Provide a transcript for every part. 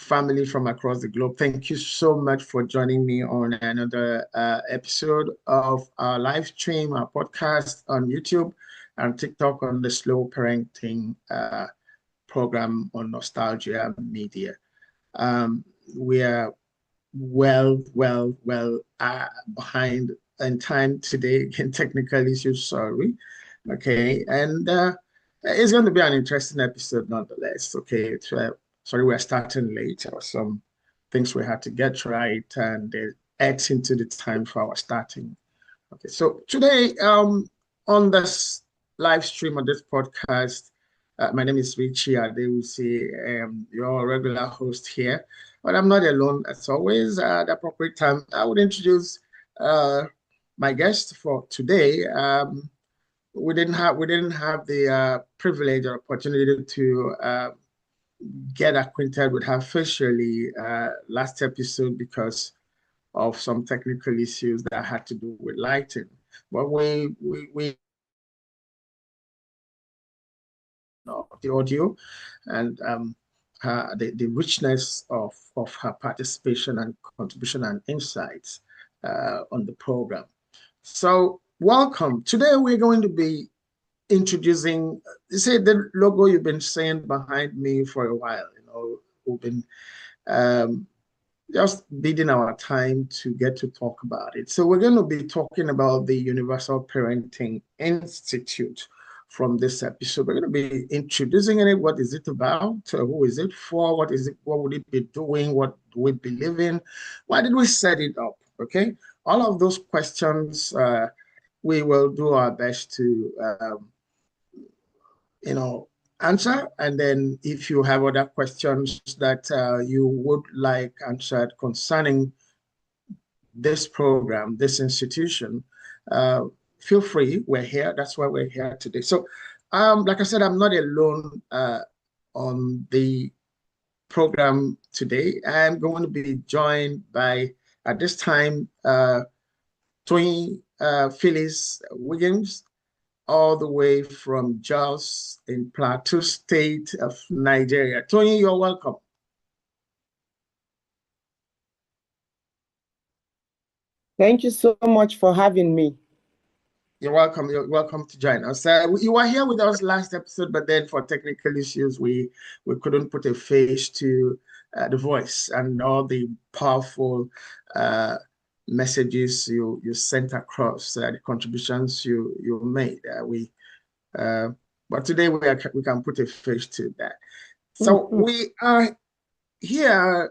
family from across the globe. Thank you so much for joining me on another episode of our live stream, our podcast on YouTube and TikTok on the Slow Parenting program on Nostalgia Media. We are well behind in time today. Again, technical issues, sorry. Okay, and it's going to be an interesting episode nonetheless. Okay, sorry, we're starting late. There were some things we had to get right, and it adds into the time for our starting. Okay, so today, on this live stream on this podcast, my name is Richie Adewusi, your regular host here. But I'm not alone, as always. At the appropriate time, I would introduce my guest for today. We didn't have the privilege or opportunity to get acquainted with her officially last episode because of some technical issues that had to do with lighting. But we the audio and the richness of her participation and contribution and insights on the program. So welcome. Today we're going to be introducing, you say the logo you've been saying behind me for a while, we've been just biding our time to get to talk about it. So we're going to be talking about the Universal Parenting Institute from this episode. We're going to be introducing it. What is it about? Who is it for? What is it? What would it be doing? What do we believe in? Why did we set it up? Okay. All of those questions, we will do our best to, answer. And then if you have other questions that you would like answered concerning this program, this institution, feel free. We're here. That's why we're here today. So, like I said, I'm not alone on the program today. I'm going to be joined by, at this time, Tony Phyllis Wiggins, all the way from Jos in Plateau State of Nigeria. Tony, you're welcome. Thank you so much for having me. You're welcome. You're welcome to join us. You were here with us last episode, but then for technical issues, we couldn't put a face to the voice and all the powerful messages you sent across, the contributions you made. But today we can put a face to that. So we are here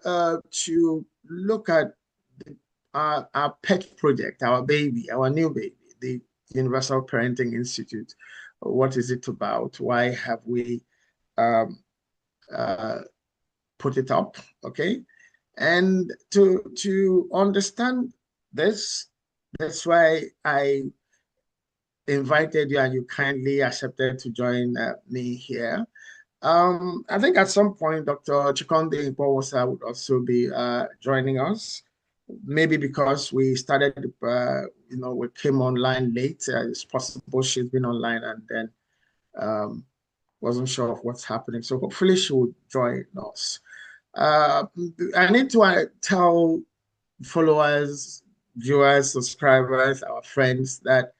to look at our pet project, our baby, our new baby, the Universal Parenting Institute. What is it about? Why have we put it up? Okay, and to understand this, that's why I invited you and you kindly accepted to join me here. I think at some point, Dr. Chikonde Ipowosa would also be joining us. Maybe because we started, we came online late. It's possible she's been online and then wasn't sure of what's happening. So hopefully she will join us. I need to tell followers, viewers, subscribers, our friends that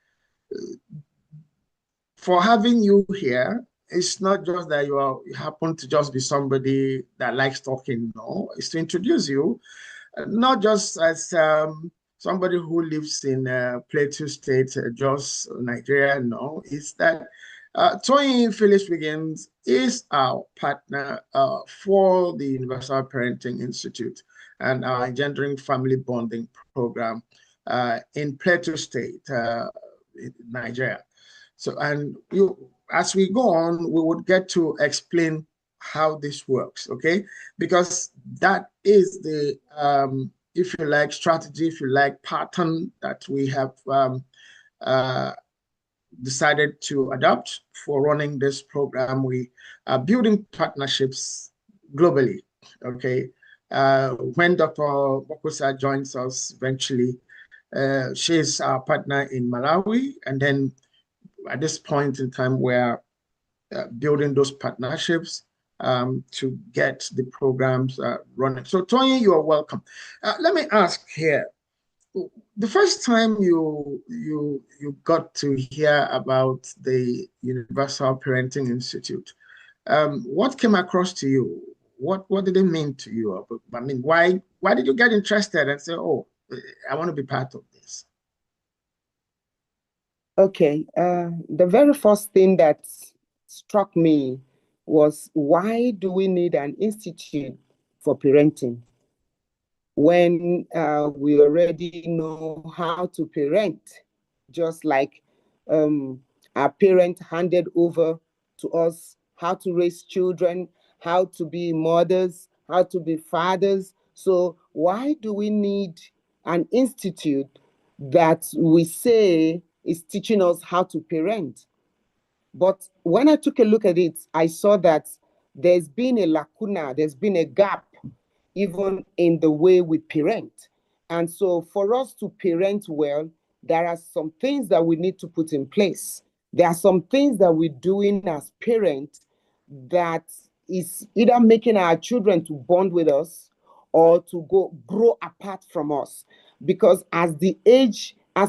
for having you here, it's not just that you happen to just be somebody that likes talking. No, it's to introduce you, not just as somebody who lives in Plateau State, Jos, Nigeria. No, it's that Tony Phyllis Wiggins is our partner for the Universal Parenting Institute and our Engendering Family Bonding Program in Plateau State, Nigeria. So, and as we go on, we would get to explain how this works, okay? Because that is the, if you like, strategy, if you like, pattern that we have decided to adopt for running this program. We are building partnerships globally, okay? When Dr. Bokusa joins us eventually, she's our partner in Malawi, and then at this point in time, we're building those partnerships to get the programs running. So Tony, you are welcome. Let me ask here, the first time you got to hear about the Universal Parenting Institute, what came across to you? What did it mean to you? I mean, why did you get interested and say, oh, I want to be part of this? Okay, the very first thing that struck me was, why do we need an institute for parenting when we already know how to parent, just like our parents handed over to us how to raise children, how to be mothers, how to be fathers. So why do we need an institute that we say is teaching us how to parent? But when I took a look at it, I saw that there's been a lacuna, there's been a gap even in the way we parent. And so for us to parent well, there are some things that we need to put in place. There are some things that we're doing as parents that is either making our children to bond with us or to grow apart from us. Because as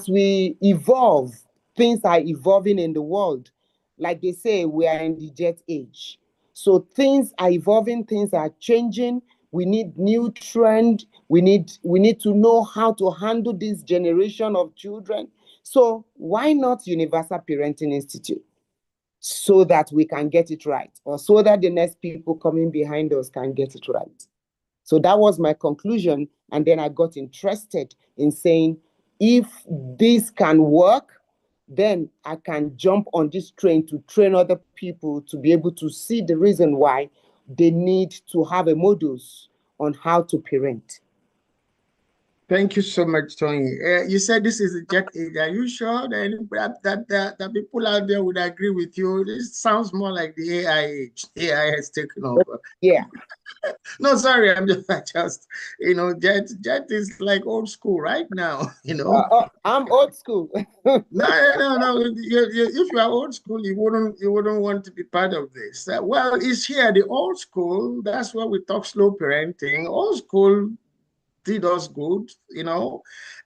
we evolve, things are evolving in the world. Like they say, we are in the jet age. So things are evolving, things are changing. We need new trend. We need to know how to handle this generation of children. So why not Universal Parenting Institute? So that we can get it right, or so that the next people coming behind us can get it right. So that was my conclusion. And then I got interested in saying, if this can work, then I can jump on this train to train other people to be able to see the reason why they need to have a modus on how to parent. Thank you so much, Tony. You said this is a jet age. Are you sure that people out there would agree with you? This sounds more like the AI age. AI has taken over. Yeah. No, sorry, I'm just jet is like old school right now, I'm old school. No. If you are old school, you wouldn't want to be part of this. Well, it's here, the old school. That's why we talk slow parenting. Old school did us good,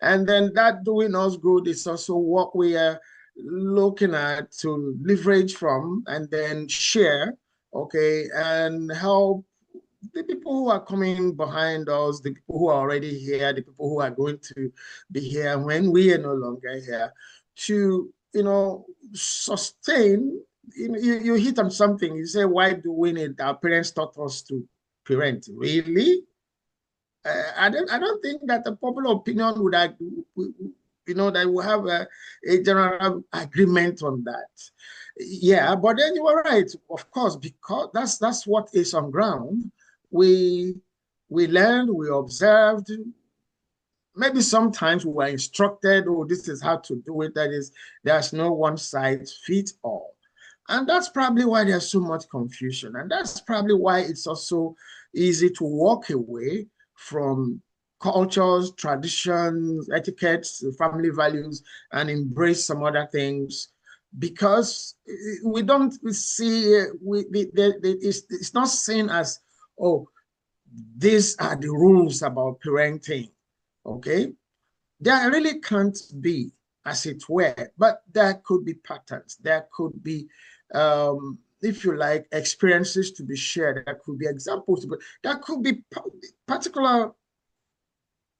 and then that doing us good is also what we are looking at to leverage from and then share, okay, and help the people who are coming behind us, the people who are already here, the people who are going to be here when we are no longer here, to sustain. You hit on something. You say, why do we need? Our parents taught us to parent. Really? I don't think that the popular opinion would agree, that we have a general agreement on that. Yeah, but then you are right, of course, because that's what is on ground. We learned, we observed. Maybe sometimes we were instructed, oh, this is how to do it. That is, there's no one size fits all. And that's probably why there's so much confusion. And that's probably why it's also easy to walk away from cultures, traditions, etiquettes, family values, and embrace some other things, because we don't see, it's not seen as, oh, these are the rules about parenting, okay? There really can't be, as it were, but there could be patterns. There could be, if you like, experiences to be shared. There could be examples, but there could be particular,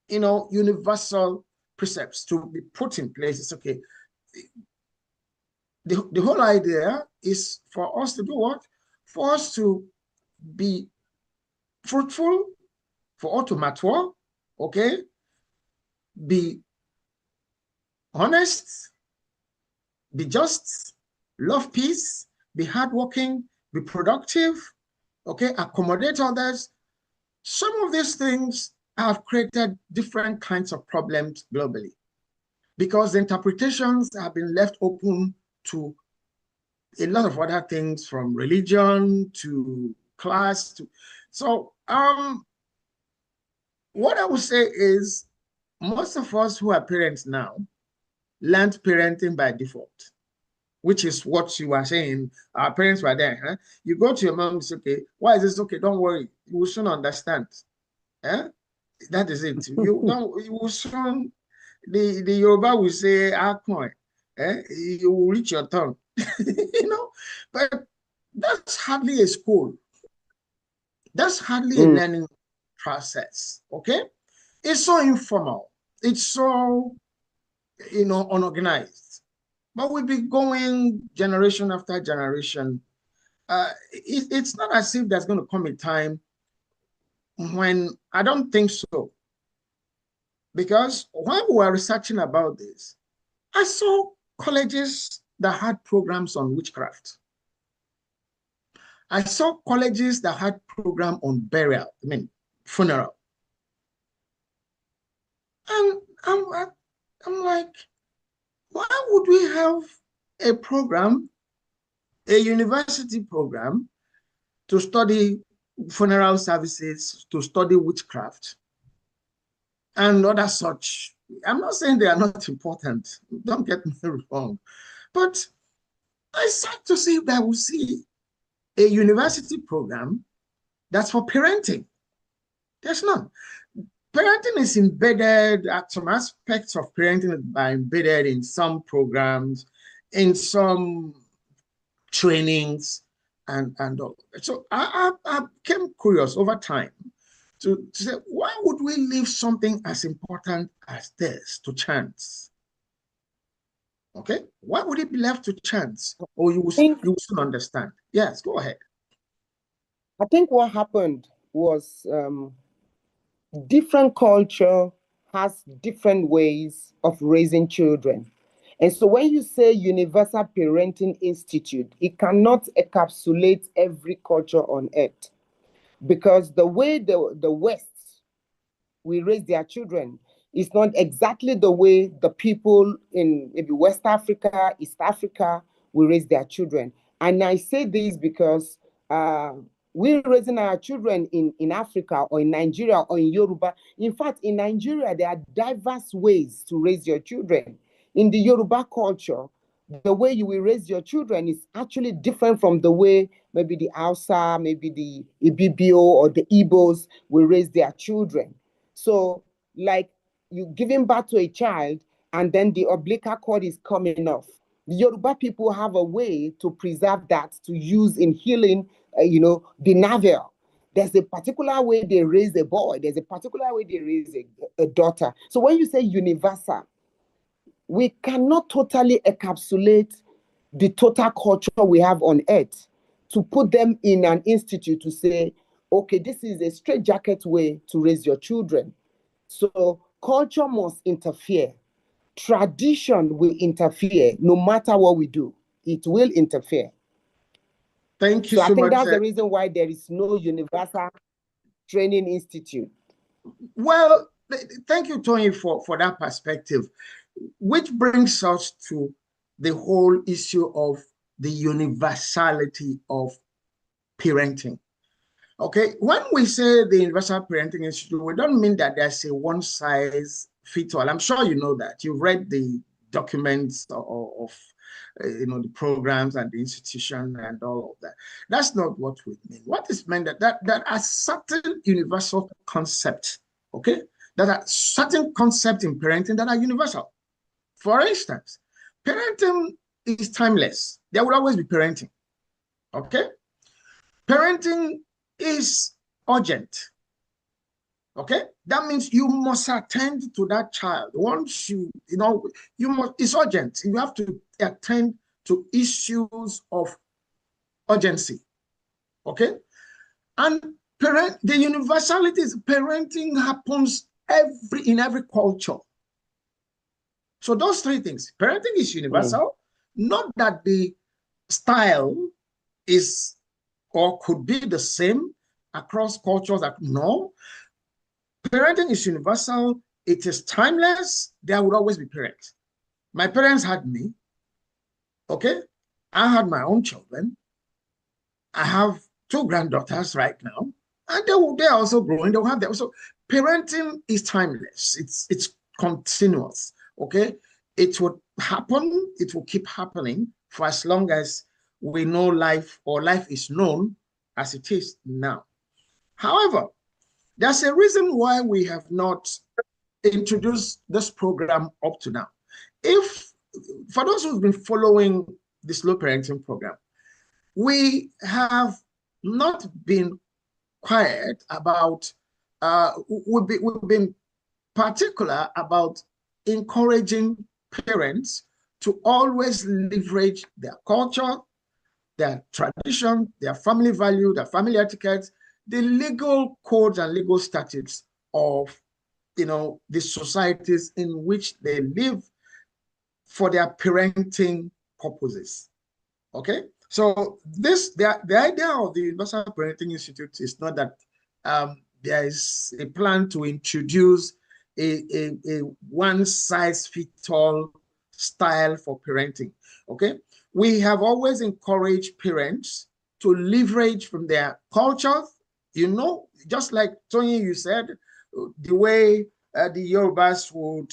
universal precepts to be put in place. It's okay. The whole idea is for us to do what? For us to be fruitful, for us to mature, okay? Be honest, be just, love peace, be hardworking, be productive, okay, accommodate others. Some of these things have created different kinds of problems globally because the interpretations have been left open to a lot of other things, from religion to class to so what I would say is, most of us who are parents now learned parenting by default. which is what you are saying. Our parents were there. Huh? You go to your mom and say, okay, why is this okay? Don't worry. You will soon understand. Eh? That is it. You will soon, the Yoruba will say, you will reach your tongue. But that's hardly a school. That's hardly a learning process. Okay? It's so informal. It's so, unorganized. But we've been going generation after generation. It's not as if there's going to come a time when I don't think so. Because when we were researching about this, I saw colleges that had programs on witchcraft. I saw colleges that had program on burial, funeral. And I'm like, why would we have a program, a university program, to study funeral services, to study witchcraft, and other such? I'm not saying they are not important. Don't get me wrong. But I start to see that we see a university program that's for parenting. There's none. Parenting is embedded, some aspects of parenting are embedded in some programs, in some trainings, and all. So I became curious over time to say, why would we leave something as important as this to chance? Okay, why would it be left to chance? Or you will soon understand. Yes, go ahead. I think what happened was different culture has different ways of raising children. And so when you say Universal Parenting Institute, it cannot encapsulate every culture on earth, because the way the West we raise their children is not exactly the way the people in maybe West Africa, East Africa will raise their children. And I say this because we're raising our children in Africa or in Nigeria or in Yoruba. In fact, in Nigeria, there are diverse ways to raise your children. In the Yoruba culture, the way you will raise your children is actually different from the way maybe the Hausa, maybe the Ibibio or the Igbos will raise their children. So, like you giving birth to a child and then the umbilical cord is coming off. The Yoruba people have a way to preserve that to use in healing, the navel. There's a particular way they raise a boy. There's a particular way they raise a daughter. So when you say universal, we cannot totally encapsulate the total culture we have on earth to put them in an institute to say, okay, this is a straitjacket way to raise your children. So culture must interfere. Tradition will interfere no matter what we do. It will interfere. Thank you so much. I think that's the reason why there is no Universal Training Institute. Well, thank you, Tony, for that perspective, which brings us to the whole issue of the universality of parenting. Okay, when we say the Universal Parenting Institute, we don't mean that there's a one size fits all. I'm sure you know that. You've read the documents of the programs and the institution and all of that. That's not what we mean. What is meant that are certain universal concepts, okay? That are certain concepts in parenting that are universal. For instance, parenting is timeless. There will always be parenting, okay? Parenting is urgent, okay? That means you must attend to that child. Once it's urgent. You have to attend to issues of urgency, okay? And the universality is parenting happens in every culture. So those three things, parenting is universal, not that the style is or could be the same across cultures. No, parenting is universal. It is timeless. There will always be parents. My parents had me. Okay, I had my own children. I have 2 granddaughters right now, and they're also growing. They'll have them. So parenting is timeless. It's continuous. Okay, it would happen. It will keep happening for as long as we know life, or life is known as it is now. However, there's a reason why we have not introduced this program up to now. If, for those who've been following the slow parenting program, we have not been quiet about, we've been particular about encouraging parents to always leverage their culture, their tradition, their family value, their family etiquette, the legal codes and legal statutes of, the societies in which they live for their parenting purposes. Okay, so the idea of the Universal Parenting Institute is not that there is a plan to introduce a one-size-fits-all style for parenting. Okay, we have always encouraged parents to leverage from their culture. Just like Tony, you said, the way the Yorubas would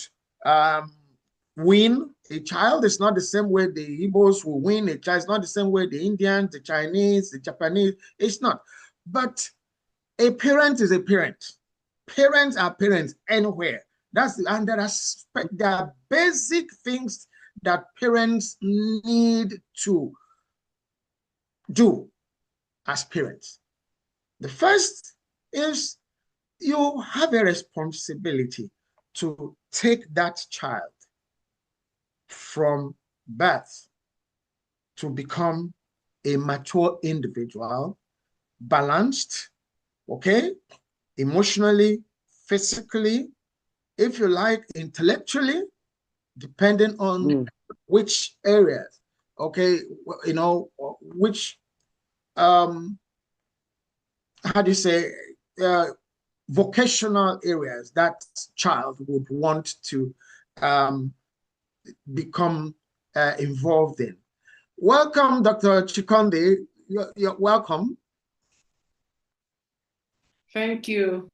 win a child is not the same way the Igbos will win a child. It's not the same way the Indians, the Chinese, the Japanese. It's not. But a parent is a parent. Parents are parents anywhere. And there are basic things that parents need to do as parents. The first is you have a responsibility to take that child from birth to become a mature individual, balanced, okay, emotionally, physically, if you like, intellectually, depending on which areas, okay, which, how do you say, vocational areas that child would want to become involved in. Welcome, Dr. Chikonde. You're welcome. Thank you.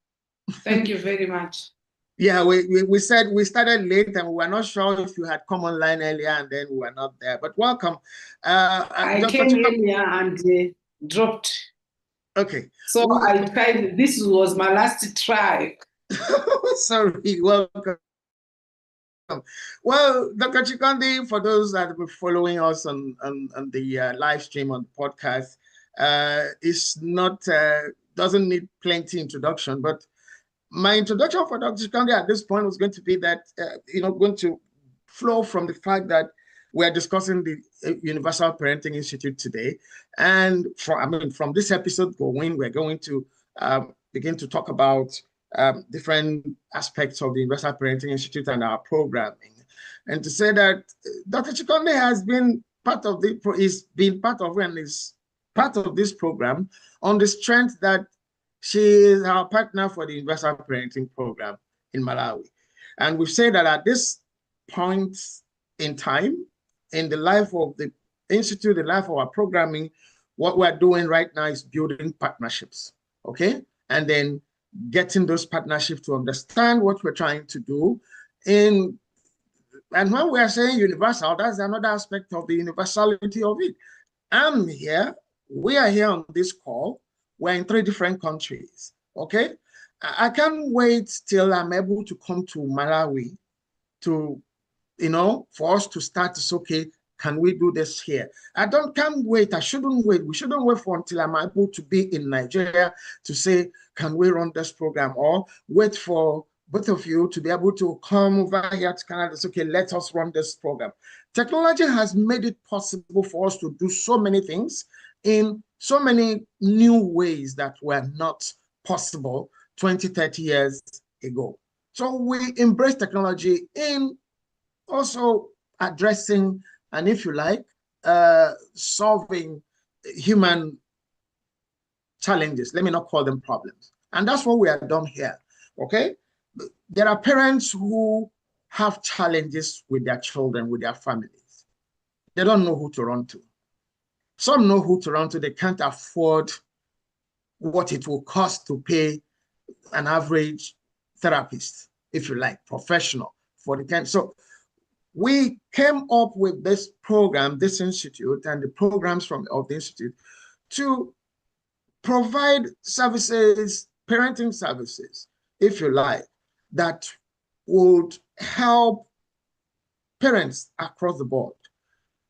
Thank you very much. Yeah, we said we started late and we were not sure if you had come online earlier and then we were not there, but welcome. I came earlier and dropped. Okay. So I tried, this was my last try. Sorry, welcome. Well, Dr. Chikandi, for those that were following us on the live stream on the podcast, doesn't need plenty introduction, but my introduction for Dr. Chikandi at this point was going to be that, going to flow from the fact that we're discussing the Universal Parenting Institute today. And from this episode going, we're going to begin to talk about different aspects of the Universal Parenting Institute and our programming. And to say that Dr. Chikonde has been part of is part of this program on the strength that she is our partner for the Universal Parenting Program in Malawi. And we've said that at this point in time, in the life of the Institute, the life of our programming, what we're doing right now is building partnerships, okay? And then getting those partnerships to understand what we're trying to do. And when we are saying universal, that's another aspect of the universality of it. I'm here, we are here on this call. We're in 3 different countries, okay? I can't wait till I'm able to come to Malawi to, for us to start to say, okay, can we do this here? Can't wait. I shouldn't wait. We shouldn't wait for until I'm able to be in Nigeria to say, can we run this program? Or wait for both of you to be able to come over here to Canada. It's okay, let us run this program. Technology has made it possible for us to do so many things in so many new ways that were not possible 20, 30 years ago. So we embrace technology in also addressing, and if you like, solving human challenges. Let me not call them problems. And that's what we have done here, okay? There are parents who have challenges with their children, with their families. They don't know who to run to. Some know who to run to. They can't afford what it will cost to pay an average therapist, if you like, professional for the kind. So we came up with this program, this institute, and the programs of the institute to provide services, parenting services, if you like, that would help parents across the board,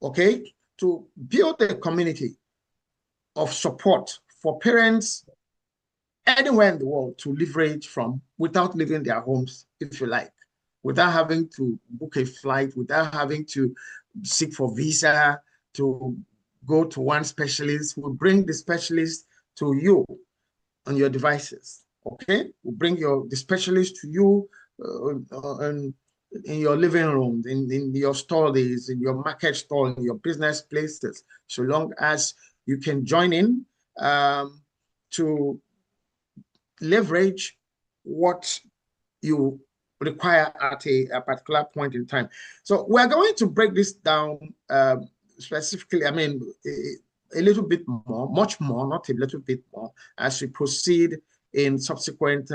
okay, to build a community of support for parents anywhere in the world to leverage from without leaving their homes, if you like, without having to book a flight, without having to seek for visa, to go to one specialist. We'll bring the specialist to you on your devices, okay? We'll bring the specialist to you in your living room, in your stores, in your market store, in your business places, so long as you can join in to leverage what you require at a particular point in time. So we're going to break this down specifically, I mean, a little bit more, much more, not a little bit more, as we proceed in subsequent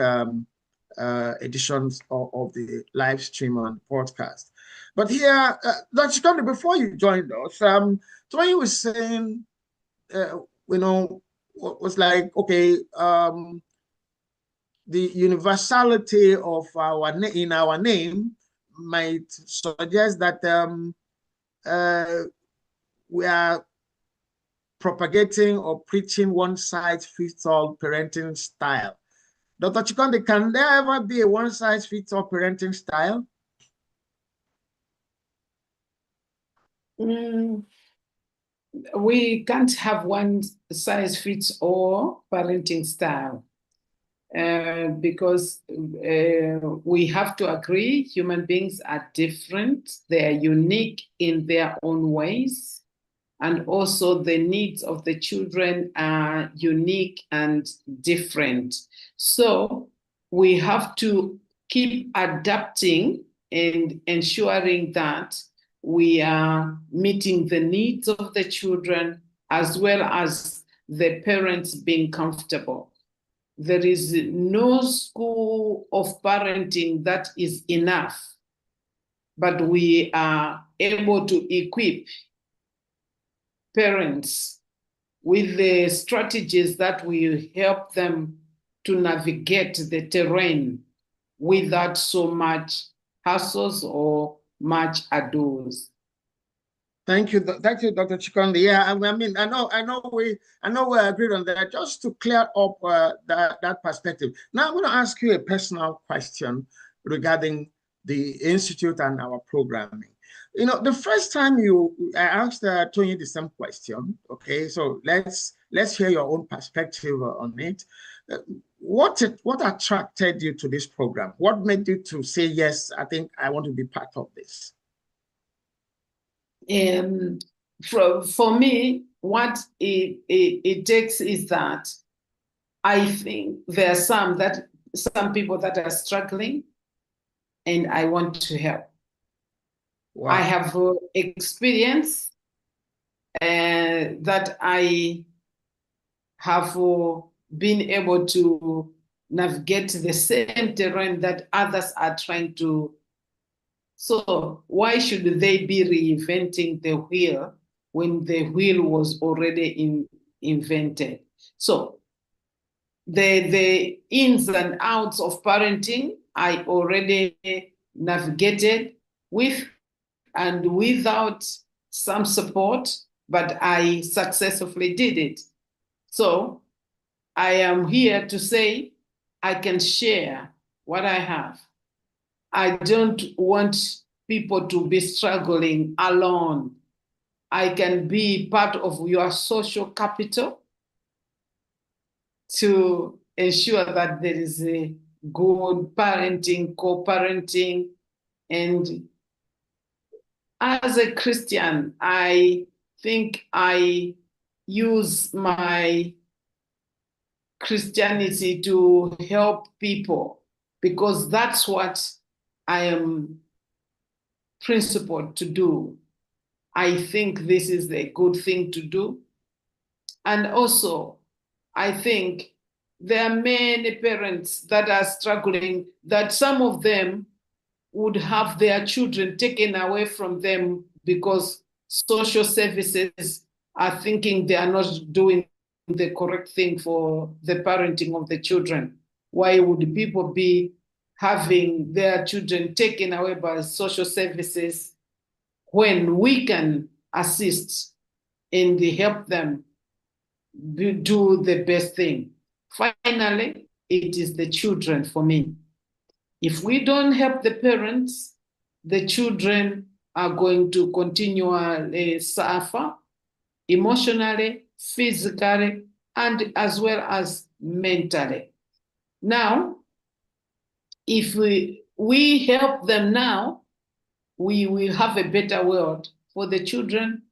editions of the live stream and podcast. But here, Dr. Conde, before you joined us, Tony was saying, you know, was like, okay, the universality of in our name might suggest that we are propagating or preaching one size fits all parenting style. Dr. Chikonde, can there ever be a one size fits all parenting style? We can't have one size fits all parenting style. Because we have to agree human beings are different. They are unique in their own ways. And also the needs of the children are unique and different. So we have to keep adapting and ensuring that we are meeting the needs of the children as well as the parents being comfortable. There is no school of parenting that is enough, but we are able to equip parents with the strategies that will help them to navigate the terrain without so much hassles or much ado. Thank you, Dr. Chikonde. Yeah, I mean, I know we agreed on that. Just to clear up that perspective. Now, I'm going to ask you a personal question regarding the institute and our programming. You know, the first time I asked Tony the same question. Okay, so let's hear your own perspective on it. What attracted you to this program? What made you to say yes? I think I want to be part of this. For me, what it takes is that I think there are some people that are struggling, and I want to help. Wow. I have experience that I have been able to navigate the same terrain that others are trying to. So why should they be reinventing the wheel when the wheel was already invented? So the ins and outs of parenting, I already navigated with and without some support, but I successfully did it. So I am here to say I can share what I have. I don't want people to be struggling alone. I can be part of your social capital to ensure that there is a good parenting, co-parenting. And as a Christian, I think I use my Christianity to help people because that's what I am principled to do. I think this is a good thing to do. And also, I think there are many parents that are struggling, that some of them would have their children taken away from them because social services are thinking they are not doing the correct thing for the parenting of the children. Why would people be having their children taken away by social services when we can assist and help them do the best thing? Finally, it is the children for me. If we don't help the parents, the children are going to continually suffer emotionally, physically, and as well as mentally. Now, if we help them now, we will have a better world for the children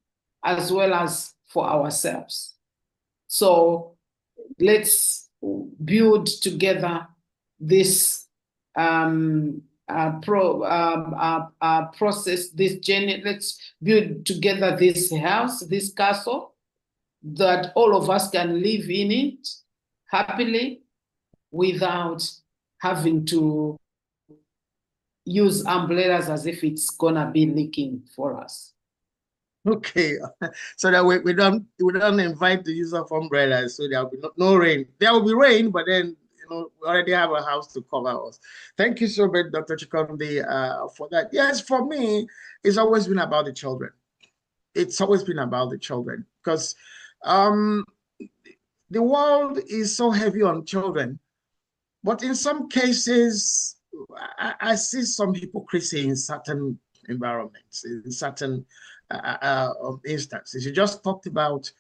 as well as for ourselves. So let's build together this process, this journey. Let's build together this house, this castle, that all of us can live in it happily without having to use umbrellas as if it's gonna be leaking for us. Okay, so that we don't invite the use of umbrellas, so there will be no rain. There will be rain, but then we already have a house to cover us. Thank you so much, Dr. Chikonde, for that. Yes, for me, it's always been about the children. It's always been about the children because the world is so heavy on children, but in some cases, I see some hypocrisy in certain environments, in certain instances. You just talked about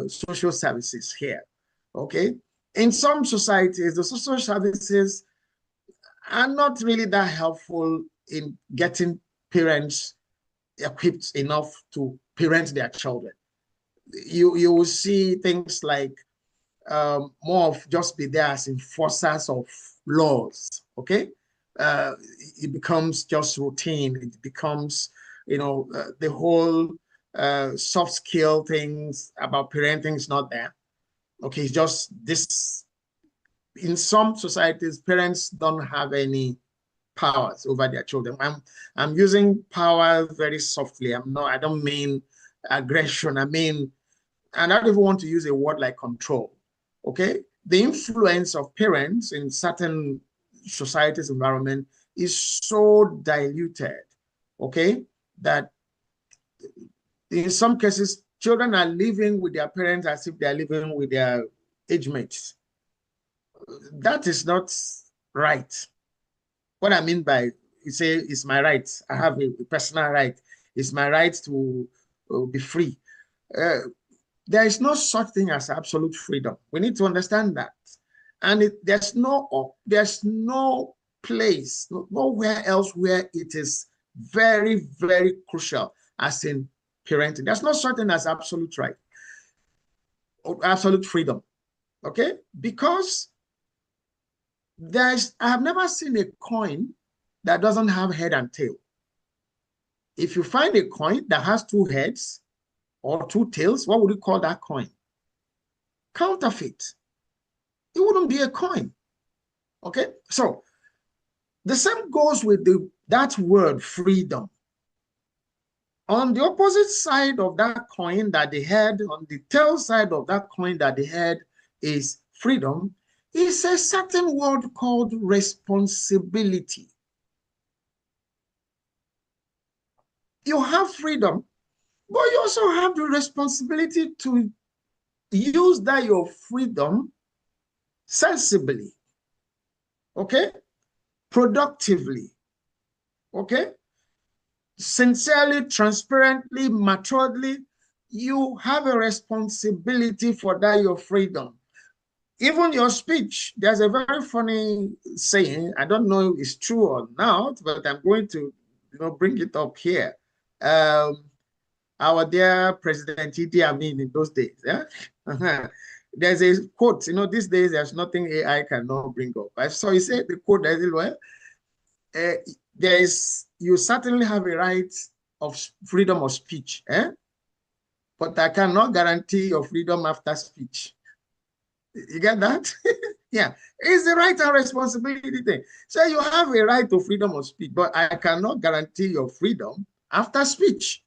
social services here, okay? In some societies, the social services are not really that helpful in getting parents equipped enough to parent their children. You will see things like more of just be there as enforcers of laws, okay? It becomes just routine. It becomes, the whole soft skill things about parenting is not there. Okay, it's just this. In some societies, parents don't have any powers over their children. I'm using power very softly. I don't mean aggression. I mean, and I don't even want to use a word like control. Okay, the influence of parents in certain societies' environment is so diluted, okay, that in some cases, children are living with their parents as if they're living with their age mates. That is not right. What I mean by, you say, it's my right. I have a personal right. It's my right to be free. There is no such thing as absolute freedom. We need to understand that. And there's no place, nowhere else where it is very, very crucial as in parenting. There's no such thing as absolute right or absolute freedom, okay? Because I have never seen a coin that doesn't have head and tail. If you find a coin that has two heads or two tails, what would you call that coin? Counterfeit. It wouldn't be a coin. Okay, so the same goes with that word freedom. On the opposite side of that coin that the head, on the tail side of that coin that the head is freedom, is a certain word called responsibility. You have freedom, but you also have the responsibility to use that your freedom sensibly, okay, productively, okay, sincerely, transparently, maturely. You have a responsibility for that your freedom. Even your speech, there's a very funny saying, I don't know if it's true or not, but I'm going to bring it up here. Our dear President Idi Amin in those days, yeah? There's a quote, these days there's nothing AI cannot bring up. So he said the quote as well, you certainly have a right of freedom of speech, but I cannot guarantee your freedom after speech. You get that? Yeah, it's the right and responsibility thing. So you have a right to freedom of speech, but I cannot guarantee your freedom after speech.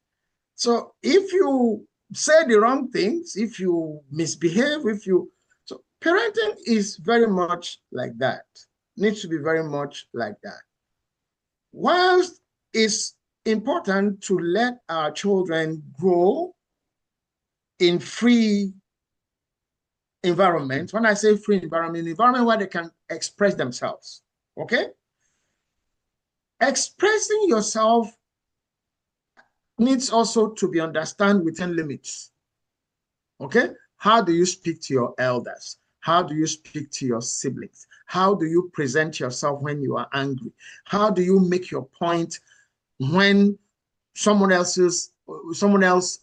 So if you say the wrong things, if you misbehave, so parenting is very much like that, needs to be very much like that. Whilst it's important to let our children grow in free environment, when I say free environment where they can express themselves, okay? Expressing yourself needs also to be understood within limits, okay? How do you speak to your elders? How do you speak to your siblings? How do you present yourself when you are angry? How do you make your point when someone else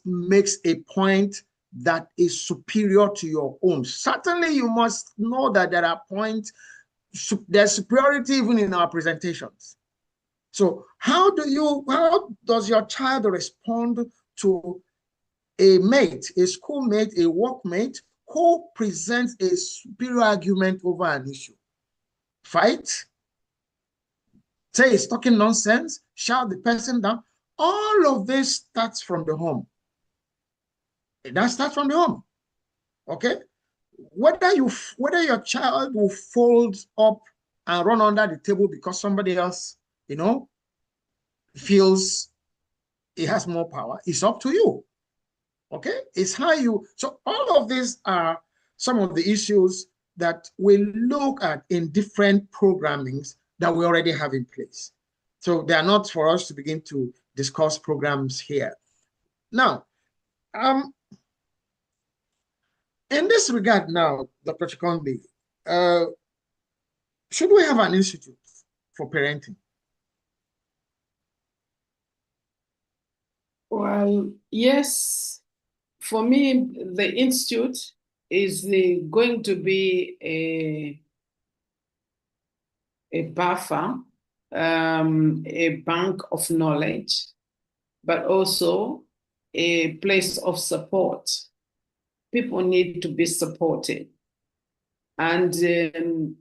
makes a point that is superior to your own? Certainly, you must know that there are points, there's superiority even in our presentations. So how does your child respond to a mate, a schoolmate, a workmate who presents a superior argument over an issue? Fight? Say he's talking nonsense? Shout the person down? All of this starts from the home. That starts from the home. Okay? Whether your child will fold up and run under the table because somebody else, feels he has more power, it's up to you. Okay? It's how you. So all of these are some of the issues that we look at in different programmings that we already have in place. So they are not for us to begin to discuss programs here. Now, in this regard now, Dr. Chikonde, should we have an institute for parenting? Well, yes. For me, the institute is going to be a buffer, a bank of knowledge, but also a place of support. People need to be supported. And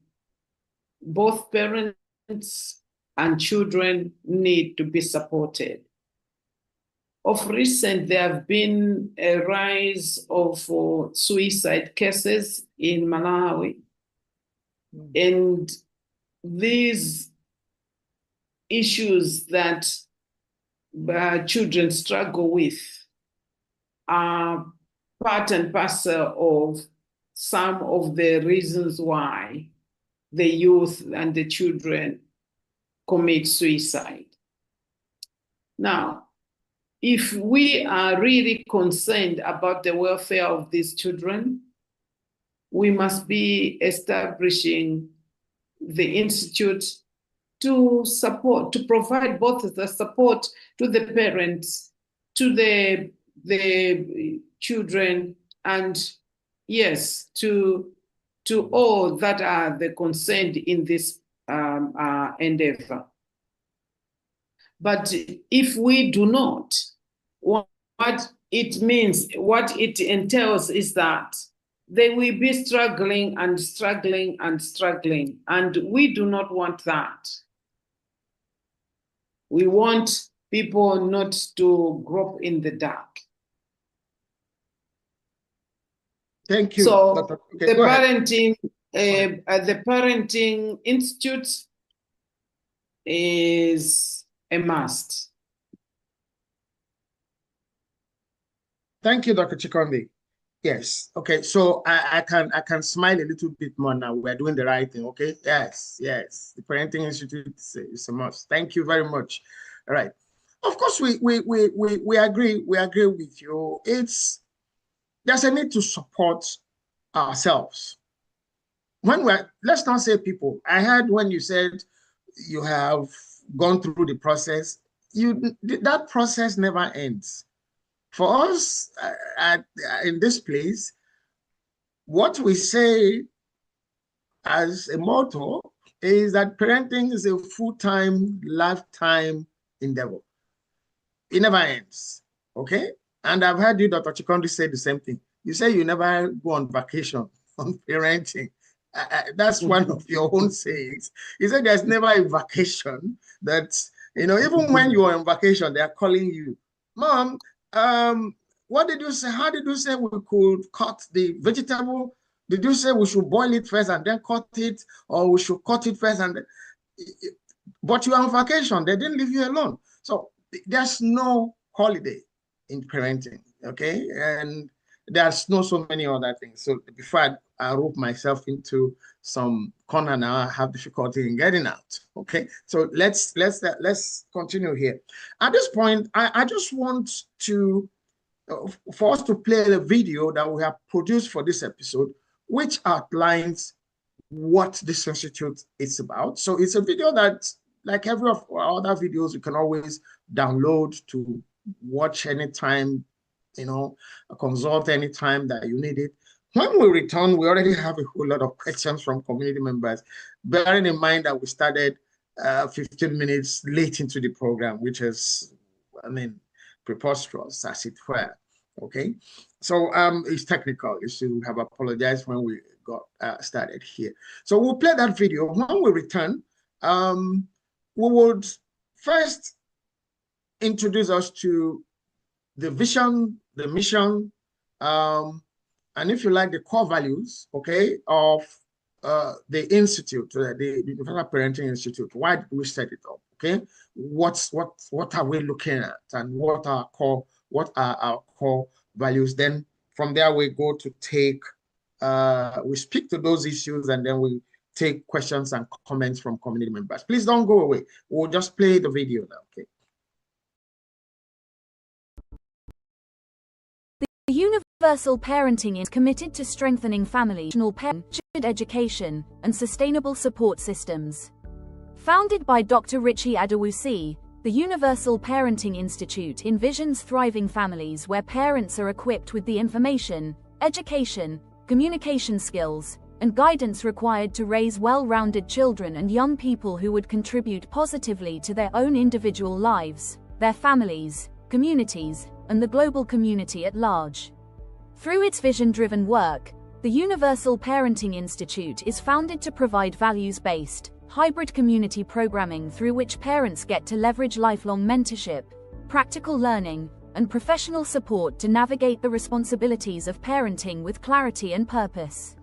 both parents and children need to be supported. Of recent, there have been a rise of suicide cases in Malawi. And these issues that children struggle with are part and parcel of some of the reasons why the youth and the children commit suicide. Now, if we are really concerned about the welfare of these children, we must be establishing the institute to provide both the support to the parents, to the children, and yes, to all that are the concerned in this endeavor. But if we do not, what it means, what it entails is that they will be struggling and struggling and struggling, and we do not want that. We want people not to grope in the dark. Thank you. So Okay, the parenting institute is a must. Thank you, Dr. Chikonde. Yes. Okay. So I can smile a little bit more now. We're doing the right thing. Okay. Yes. Yes. The parenting institute is a must. Thank you very much. All right. Of course, we agree. We agree with you. There's a need to support ourselves. Let's not say people. I heard when you said you have gone through the process. That process never ends. For us in this place, what we say as a motto is that parenting is a full-time, lifetime endeavor. It never ends, okay? And I've heard you, Dr. Chikonde, say the same thing. You say you never go on vacation on parenting. That's one of your own sayings. He said there's never a vacation that, even when you are on vacation, they are calling you, Mom, what did you say? How did you say we could cut the vegetable? Did you say we should boil it first and then cut it, or we should cut it first and then... But you are on vacation. They didn't leave you alone. So there's no holiday in parenting, okay? And there's no so many other things. So before I rope myself into some corner now, I have difficulty in getting out, okay? So let's continue here. At this point, I just want to, for us to play the video that we have produced for this episode, which outlines what this institute is about. So it's a video that, like every of our other videos, you can always download to watch anytime, consult anytime that you need it. When we return, we already have a whole lot of questions from community members, bearing in mind that we started 15 minutes late into the program, which is, preposterous, as it were. Okay, so it's technical issue. We have apologized when we got started here. So we'll play that video. When we return, we would first introduce us to the vision, the mission, and if you like, the core values, okay, of the institute, the Universal Parenting Institute. Why did we set it up? Okay, what are we looking at, and what are our core values? Then from there we go to take, we speak to those issues, and then we take questions and comments from community members. Please don't go away. We'll just play the video now, okay? The Universal Parenting is committed to strengthening family, education, and sustainable support systems. Founded by Dr. Richie Adewusi, the Universal Parenting Institute envisions thriving families where parents are equipped with the information, education, communication skills, and guidance required to raise well-rounded children and young people who would contribute positively to their own individual lives, their families, communities, and the global community at large. Through its vision-driven work, the Universal Parenting Institute is founded to provide values-based, hybrid community programming through which parents get to leverage lifelong mentorship, practical learning, and professional support to navigate the responsibilities of parenting with clarity and purpose.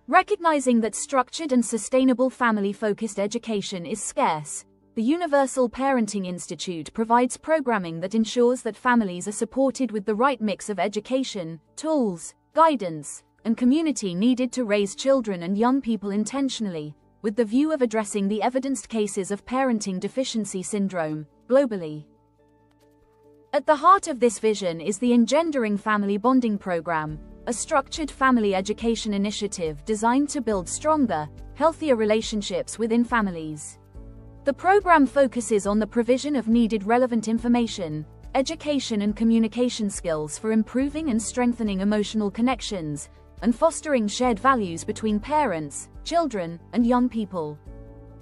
Recognizing that structured and sustainable family-focused education is scarce, the Universal Parenting Institute provides programming that ensures that families are supported with the right mix of education, tools, guidance, and community needed to raise children and young people intentionally, with the view of addressing the evidenced cases of parenting deficiency syndrome, globally. At the heart of this vision is the Engendering Family Bonding Program, a structured family education initiative designed to build stronger, healthier relationships within families. The program focuses on the provision of needed relevant information, education and communication skills for improving and strengthening emotional connections, and fostering shared values between parents, children, and young people.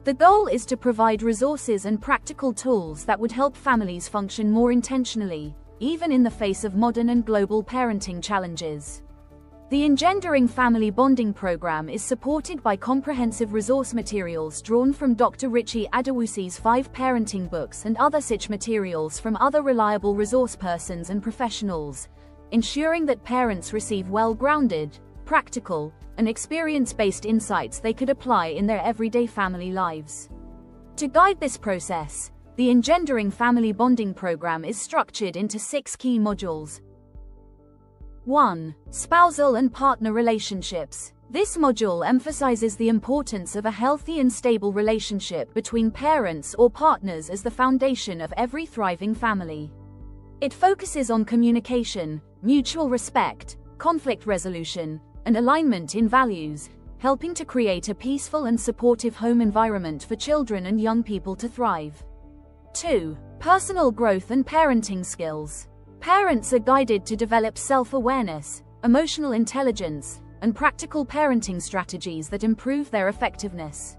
The goal is to provide resources and practical tools that would help families function more intentionally, even in the face of modern and global parenting challenges. The Engendering Family Bonding Program is supported by comprehensive resource materials drawn from Dr. Richie Adewusi's 5 parenting books and other such materials from other reliable resource persons and professionals, ensuring that parents receive well-grounded, practical, and experience-based insights they could apply in their everyday family lives. To guide this process, the Engendering Family Bonding Program is structured into 6 key modules. 1. Spousal and partner relationships. This module emphasizes the importance of a healthy and stable relationship between parents or partners as the foundation of every thriving family. It focuses on communication, mutual respect, conflict resolution, and alignment in values, helping to create a peaceful and supportive home environment for children and young people to thrive. 2. Personal growth and parenting skills. Parents are guided to develop self-awareness, emotional intelligence, and practical parenting strategies that improve their effectiveness.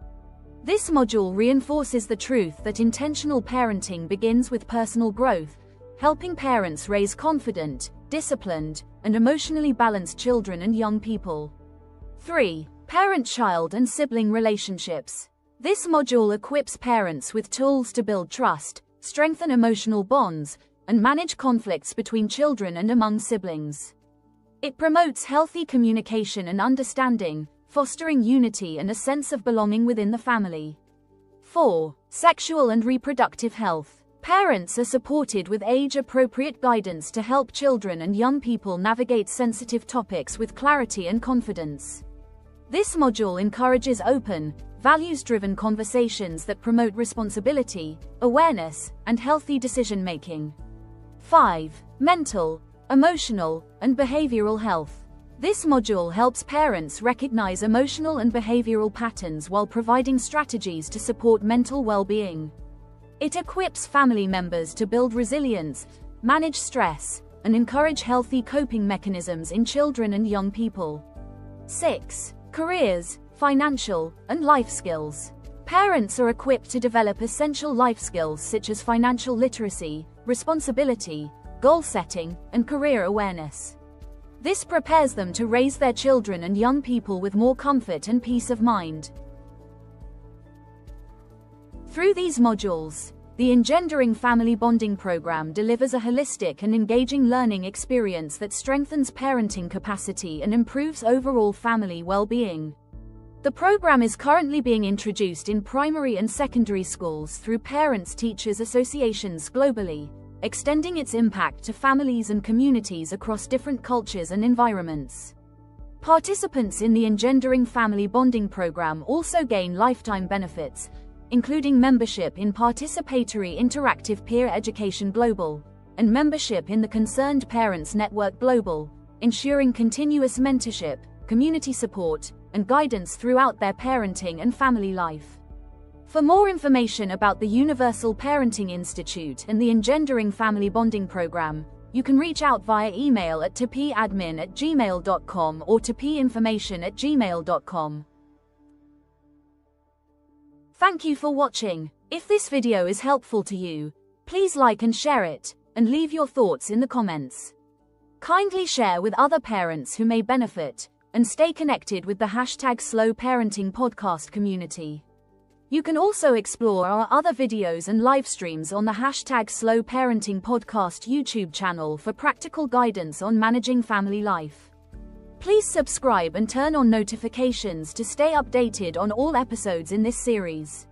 This module reinforces the truth that intentional parenting begins with personal growth, helping parents raise confident, disciplined, and emotionally balanced children and young people. 3. Parent-child and sibling relationships. This module equips parents with tools to build trust, strengthen emotional bonds, and manage conflicts between children and among siblings. It promotes healthy communication and understanding, fostering unity and a sense of belonging within the family. 4. Sexual and reproductive health. Parents are supported with age-appropriate guidance to help children and young people navigate sensitive topics with clarity and confidence. This module encourages open, values-driven conversations that promote responsibility, awareness, and healthy decision-making. 5. Mental, emotional, and behavioral health. This module helps parents recognize emotional and behavioral patterns while providing strategies to support mental well-being. It equips family members to build resilience, manage stress, and encourage healthy coping mechanisms in children and young people. 6. Careers, financial, and life skills. Parents are equipped to develop essential life skills such as financial literacy, responsibility, goal setting, and career awareness. This prepares them to raise their children and young people with more comfort and peace of mind. Through these modules, the Engendering Family Bonding Program delivers a holistic and engaging learning experience that strengthens parenting capacity and improves overall family well-being. The program is currently being introduced in primary and secondary schools through parents-teachers associations globally, extending its impact to families and communities across different cultures and environments. Participants in the Engendering Family Bonding Program also gain lifetime benefits, including membership in Participatory Interactive Peer Education Global, and membership in the Concerned Parents Network Global, ensuring continuous mentorship, community support, and guidance throughout their parenting and family life. For more information about the Universal Parenting Institute and the Engendering Family Bonding Program, you can reach out via email at tpadmin@gmail.com or tpinformation@gmail.com. Thank you for watching. If this video is helpful to you, please like and share it, and leave your thoughts in the comments. Kindly share with other parents who may benefit, and stay connected with the #SlowParenting podcast community. You can also explore our other videos and live streams on the #SlowParenting podcast YouTube channel for practical guidance on managing family life. Please subscribe and turn on notifications to stay updated on all episodes in this series.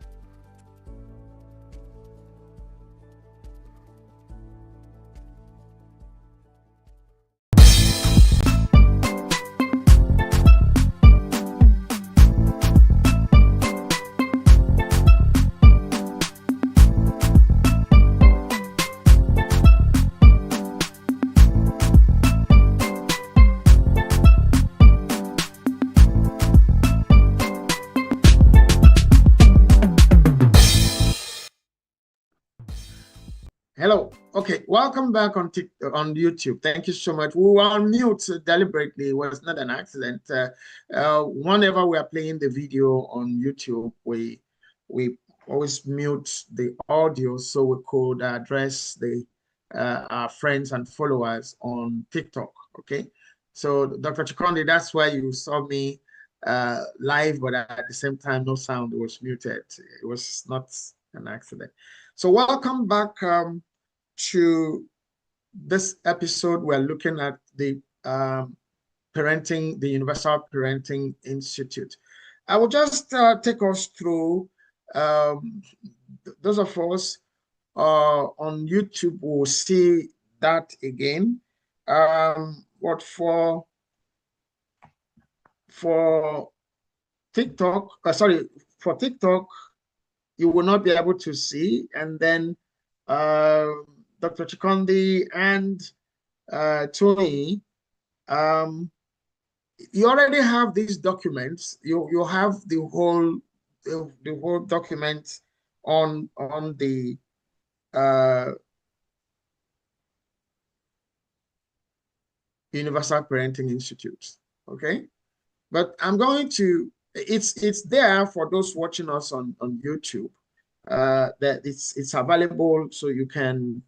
Hello. Okay, welcome back on YouTube. Thank you so much. We were on mute deliberately. It was not an accident. Whenever we are playing the video on YouTube, we always mute the audio so we could address our friends and followers on TikTok. Okay, so Dr. Chikondi, that's why you saw me live, but at the same time, no sound. It was muted. It was not an accident. So welcome back to this episode. We're looking at the Universal Parenting Institute. I will just take us through, those of us on YouTube will see that again. What for TikTok, for TikTok, you will not be able to see. And then Dr. Chikondi and Tony, you already have these documents. You have the whole document on the Universal Parenting Institute. Okay, but I'm going to. It's there for those watching us on YouTube. That it's available, so you can.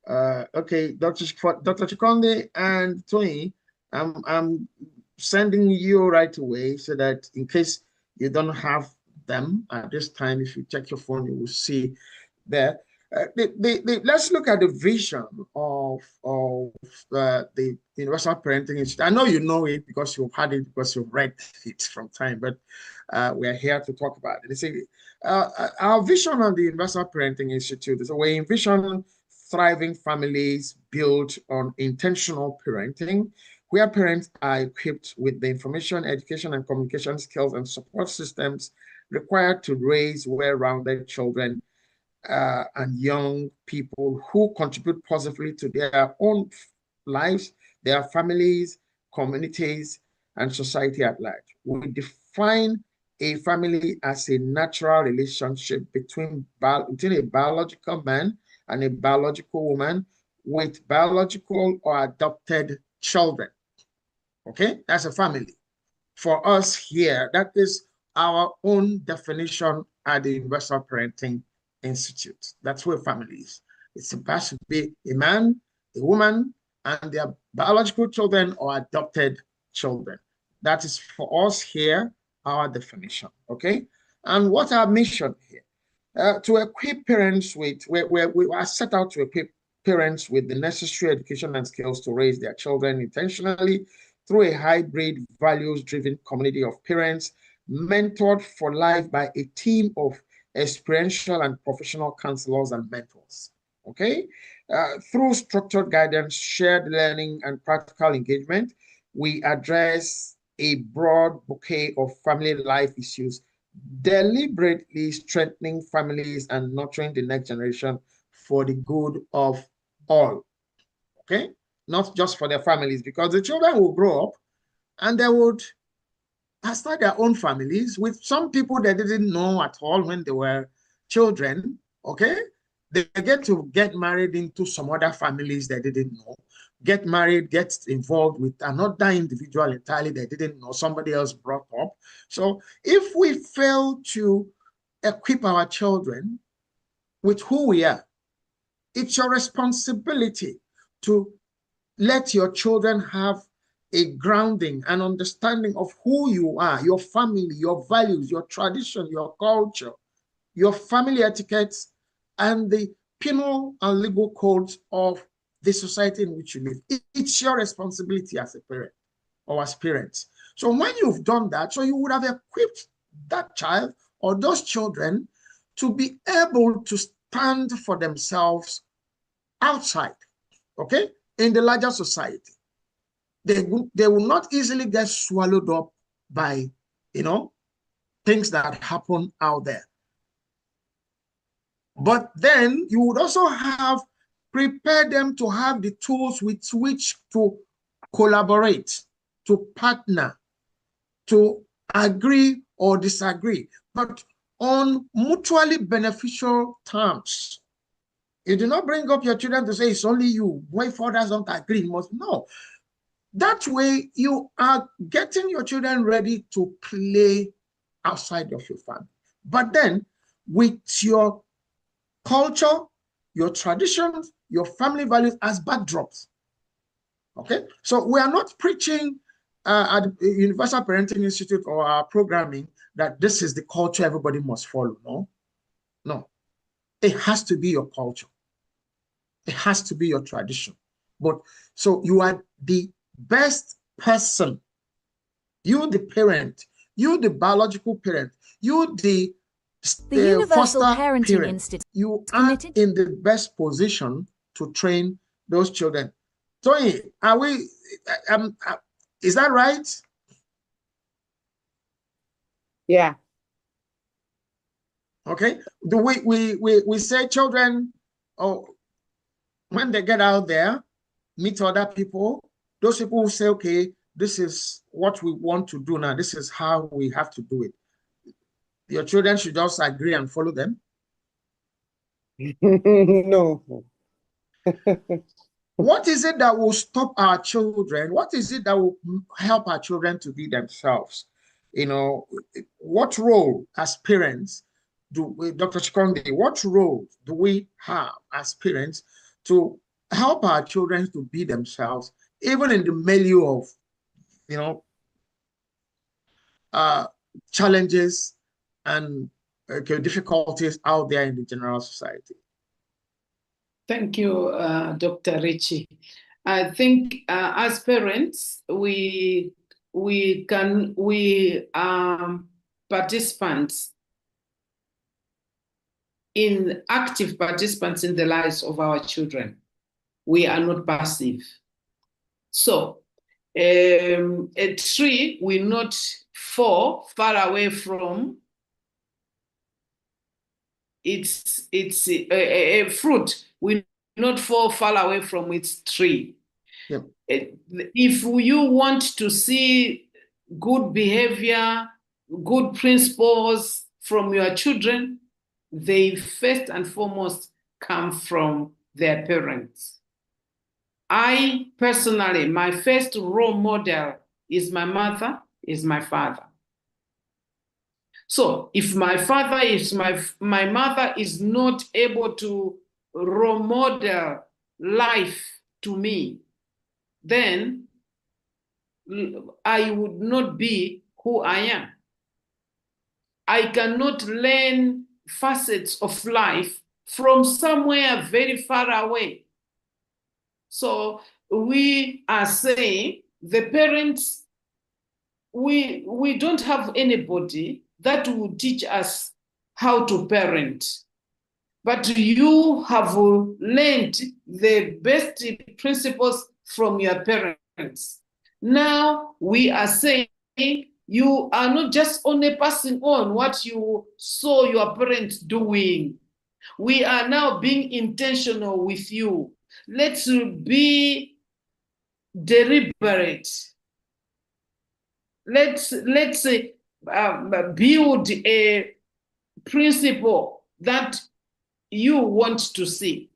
Okay, Dr. Chikondi and Tony, I'm sending you right away so that in case you don't have them at this time, if you check your phone, you will see there. Let's look at the vision of the Universal Parenting Institute. I know you know it because you've had it, because you've read it from time, but we are here to talk about it. They say, our vision on the Universal Parenting Institute is we envision thriving families built on intentional parenting, where parents are equipped with the information, education, and communication skills and support systems required to raise well-rounded children and young people who contribute positively to their own lives, their families, communities, and society at large. We define a family as a natural relationship between a biological man and a biological woman with biological or adopted children. Okay, that's a family. For us here, that is our own definition at the Universal Parenting Institute. That's where family is. It's supposed to be a man, a woman, and their biological children or adopted children. That is for us here, our definition, okay? And what our mission here? To equip parents with, we are set out to equip parents with the necessary education and skills to raise their children intentionally through a hybrid, values-driven community of parents, mentored for life by a team of experiential and professional counselors and mentors, okay? Through structured guidance, shared learning, and practical engagement, we address a broad bouquet of family life issues, deliberately strengthening families and nurturing the next generation for the good of all, okay? Not just for their families, because the children will grow up and they would start their own families with some people they didn't know at all when they were children, okay? They get to get married into some other families they didn't know, get married, get involved with another individual entirely they didn't know, somebody else brought up. So if we fail to equip our children with who we are, it's your responsibility to let your children have a grounding and understanding of who you are, your family, your values, your tradition, your culture, your family etiquettes, and the penal and legal codes of the society in which you live. It's your responsibility as a parent or as parents. So when you've done that, so you would have equipped that child or those children to be able to stand for themselves outside, okay, in the larger society. They will not easily get swallowed up by, things that happen out there. But then you would also have prepared them to have the tools with which to collaborate, to partner, to agree or disagree, but on mutually beneficial terms. You do not bring up your children to say it's only you. Why fathers don't agree? No. That way, you are getting your children ready to play outside of your family. But then, with your culture, your traditions, your family values as backdrops. Okay? So we are not preaching at the Universal Parenting Institute or our programming that this is the culture everybody must follow. No. No. It has to be your culture. It has to be your tradition. But so you are the best person, you the parent, you the biological parent, you the Universal foster Parenting parent, Institute you are in the best position to train those children. Tony, are we, is that right? Yeah. Okay. Do we say children, when they get out there, meet other people, those people will say, okay, this is what we want to do now. This is how we have to do it. Your children should just agree and follow them? No. What is it that will stop our children? What is it that will help our children to be themselves? What role as parents Dr. Chikonde, what role do we have as parents to help our children to be themselves, even in the milieu of, challenges and difficulties out there in the general society. Thank you, Dr. Richie. I think as parents, we participants active participants in the lives of our children. We are not passive. So a tree will not fall far away from its a fruit will not fall far away from its tree. Yep. If you want to see good behavior, good principles from your children, they first and foremost come from their parents. I personally, my first role model is my mother, is my father. So if my father is my mother is not able to role model life to me, then I would not be who I am. I cannot learn facets of life from somewhere very far away. So we are saying the parents, we don't have anybody that will teach us how to parent. But you have learned the best principles from your parents. Now we are saying you are not just only passing on what you saw your parents doing. We are now being intentional with you. Let's be deliberate. Let's build a principle that you want to see.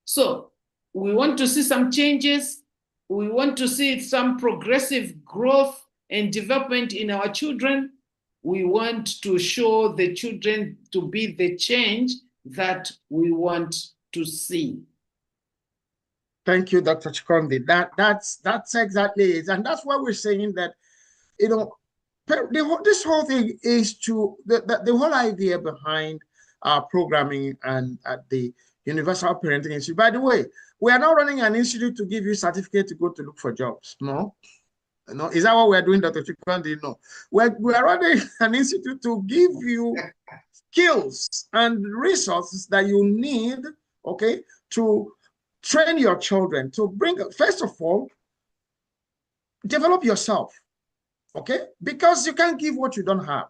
So we want to see some changes. We want to see some progressive growth and development in our children. We want to show the children to be the change that we want to see. Thank you, Dr. Chikondi. That's exactly it. And that's why we're saying that, you know, this whole thing is to, the whole idea behind our programming and at the Universal Parenting Institute. By the way, we are not running an institute to give you a certificate to go to look for jobs. No. No, is that what we're doing, Dr. Chikondi? No. We're running an institute to give you skills and resources that you need, okay, to train your children, to bring, first of all, develop yourself, okay? Because you can't give what you don't have.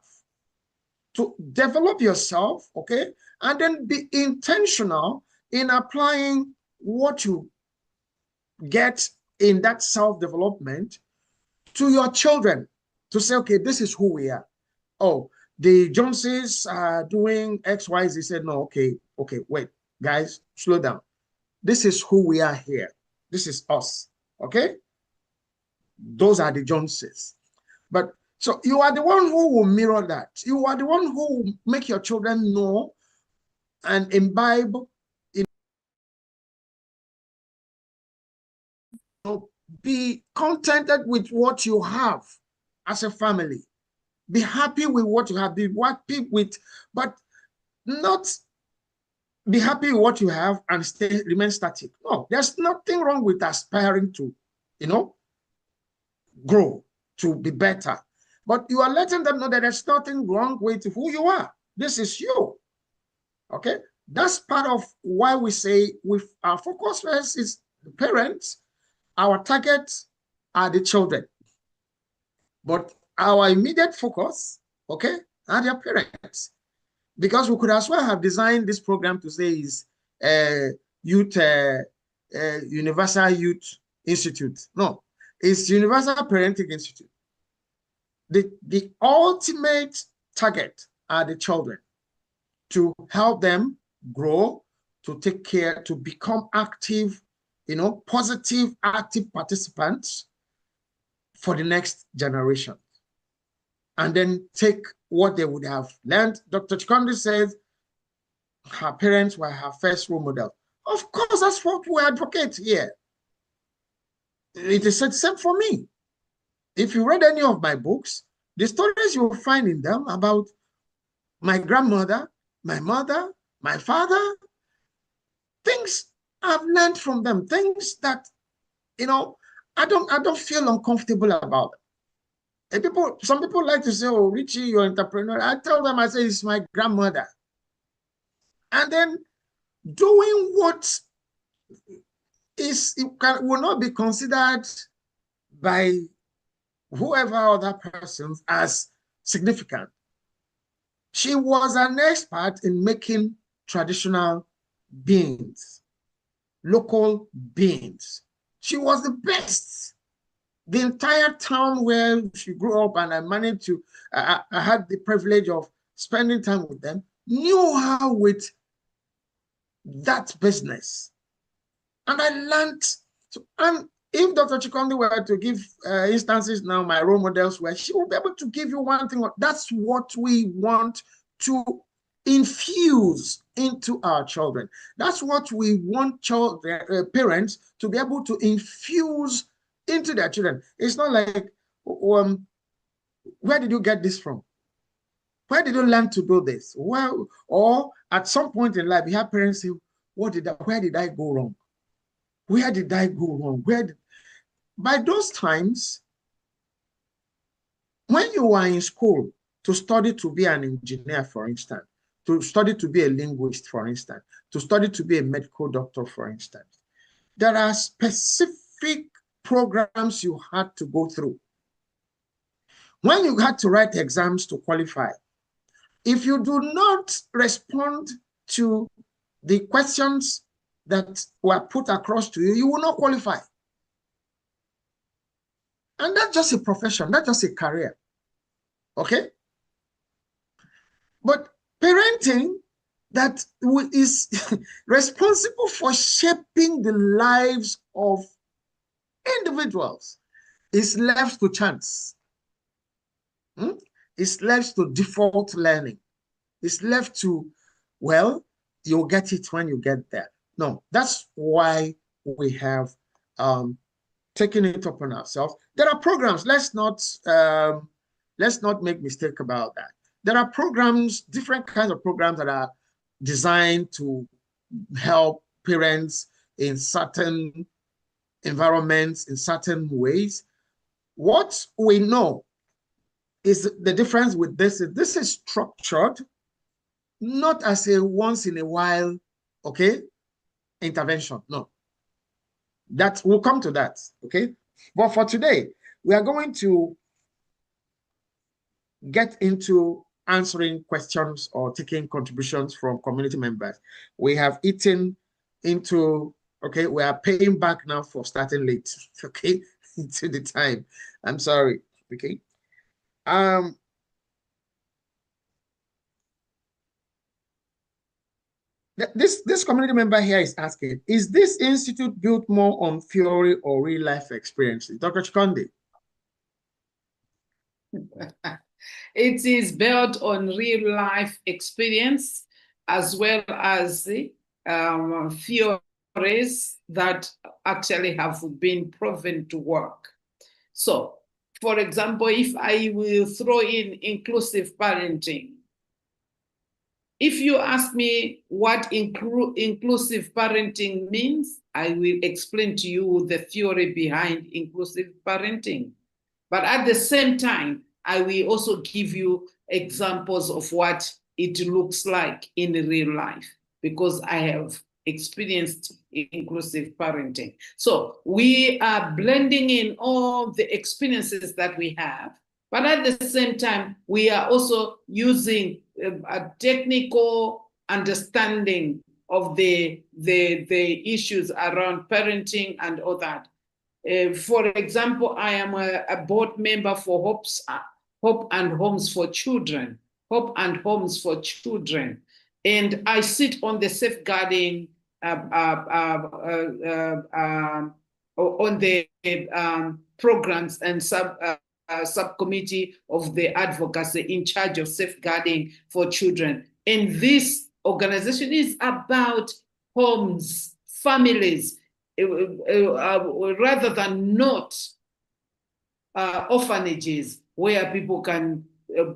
To develop yourself, okay? And then be intentional in applying what you get in that self-development to your children, to say, okay, this is who we are. Oh, the Joneses are doing X, Y, Z. Said, no, okay, wait, guys, slow down. This is who we are here. This is us, okay? Those are the Joneses. But so you are the one who will mirror that. You are the one who will make your children know and imbibe, be contented with what you have as a family. Be happy with what you have. Be happy with, but not be happy with what you have and remain static. No, there's nothing wrong with aspiring to, you know, grow, to be better. But you are letting them know that there's nothing wrong with who you are. This is you. Okay? That's part of why we say our focus first is the parents. Our targets are the children. But our immediate focus, okay, are their parents. Because we could as well have designed this program to say is Universal Youth Institute. No, it's Universal Parenting Institute. The ultimate target are the children, to help them grow, to take care, to become active, you know, positive, active participants for the next generation. And then take what they would have learned. Dr. Chikondi says her parents were her first role model. Of course, that's what we advocate here. It is the same for me. If you read any of my books, The stories you will find in them about my grandmother, my mother, my father, things I've learned from them, things that, you know, I don't feel uncomfortable about it. And some people like to say, oh, Richie, you're an entrepreneur. I tell them, I say, it's my grandmother. And then doing what will not be considered by whoever other persons as significant. She was an expert in making traditional beans, local beans. She was the best. The entire town where she grew up, and I managed to, I had the privilege of spending time with them, knew her with that business. And I learned, and if Dr. Chikondi were to give instances now, my role models were, she will be able to give you one thing. That's what we want to infuse into our children. That's what we want parents to be able to infuse into their children. It's not like, where did you get this from? Where did you learn to do this? Well, or at some point in life, you have parents say, where did I go wrong? Where did I go wrong? By those times, when you are in school to study to be an engineer, for instance, to study to be a linguist, for instance, to study to be a medical doctor, for instance, there are specific programs you had to go through. When you had to write exams to qualify, if you do not respond to the questions that were put across to you, you will not qualify. And that's just a profession, that's just a career. Okay? But parenting that is responsible for shaping the lives of individuals is left to chance. It's left to default learning. It's left to, well, you'll get it when you get there. No, that's why we have taken it upon ourselves. There are programs. Let's not make mistake about that. There are programs, different kinds of programs that are designed to help parents in certain environments, in certain ways. What we know is the difference with this is structured, not as a once in a while, okay, intervention. No, that we'll come to that, okay? But for today, we are going to get into answering questions or taking contributions from community members. We have eaten into, okay, we are paying back now for starting late, okay, into the time. I'm sorry, okay? This community member here is asking, is this institute built more on theory or real life experiences? Dr. Chikondi. It is built on real life experience as well as theories that actually have been proven to work. So, for example, if I will throw in inclusive parenting, if you ask me what inclusive parenting means, I will explain to you the theory behind inclusive parenting. But at the same time, I will also give you examples of what it looks like in real life, because I have experienced inclusive parenting. So we are blending in all the experiences that we have, but at the same time, we are also using a technical understanding of the issues around parenting and all that. For example, I am a board member for Hope and Homes for Children, Hope and Homes for Children, and I sit on the safeguarding on the programs and subcommittee of the advocacy in charge of safeguarding for children. And this organization is about homes, families, rather than not orphanages, where people can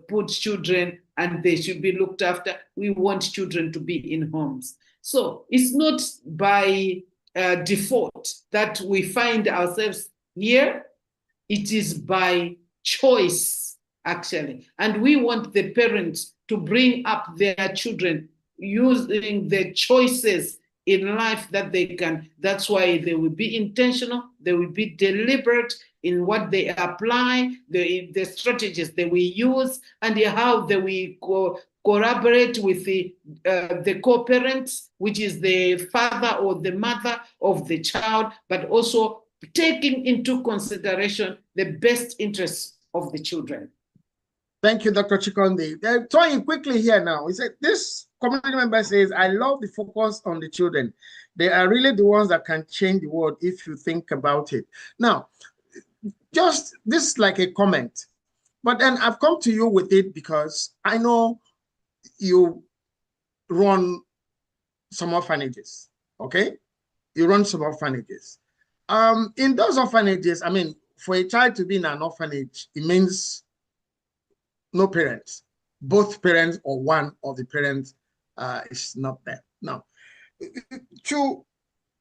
put children and they should be looked after. We want children to be in homes. So it's not by default that we find ourselves here. It is by choice, actually. And we want the parents to bring up their children using the choices in life that they can. That's why they will be intentional, they will be deliberate in what they apply, the strategies they will use, and how they will collaborate with the co-parents, which is the father or the mother of the child, but also taking into consideration the best interests of the children. Thank you, Dr. Chikonde. Trying quickly here now. He said, this community member says, I love the focus on the children. They are really the ones that can change the world if you think about it. Now, just this is like a comment, but then I've come to you with it because I know you run some orphanages, okay? You run some orphanages. In those orphanages, I mean, for a child to be in an orphanage, it means no parents, both parents or one of the parents is not there. Now, to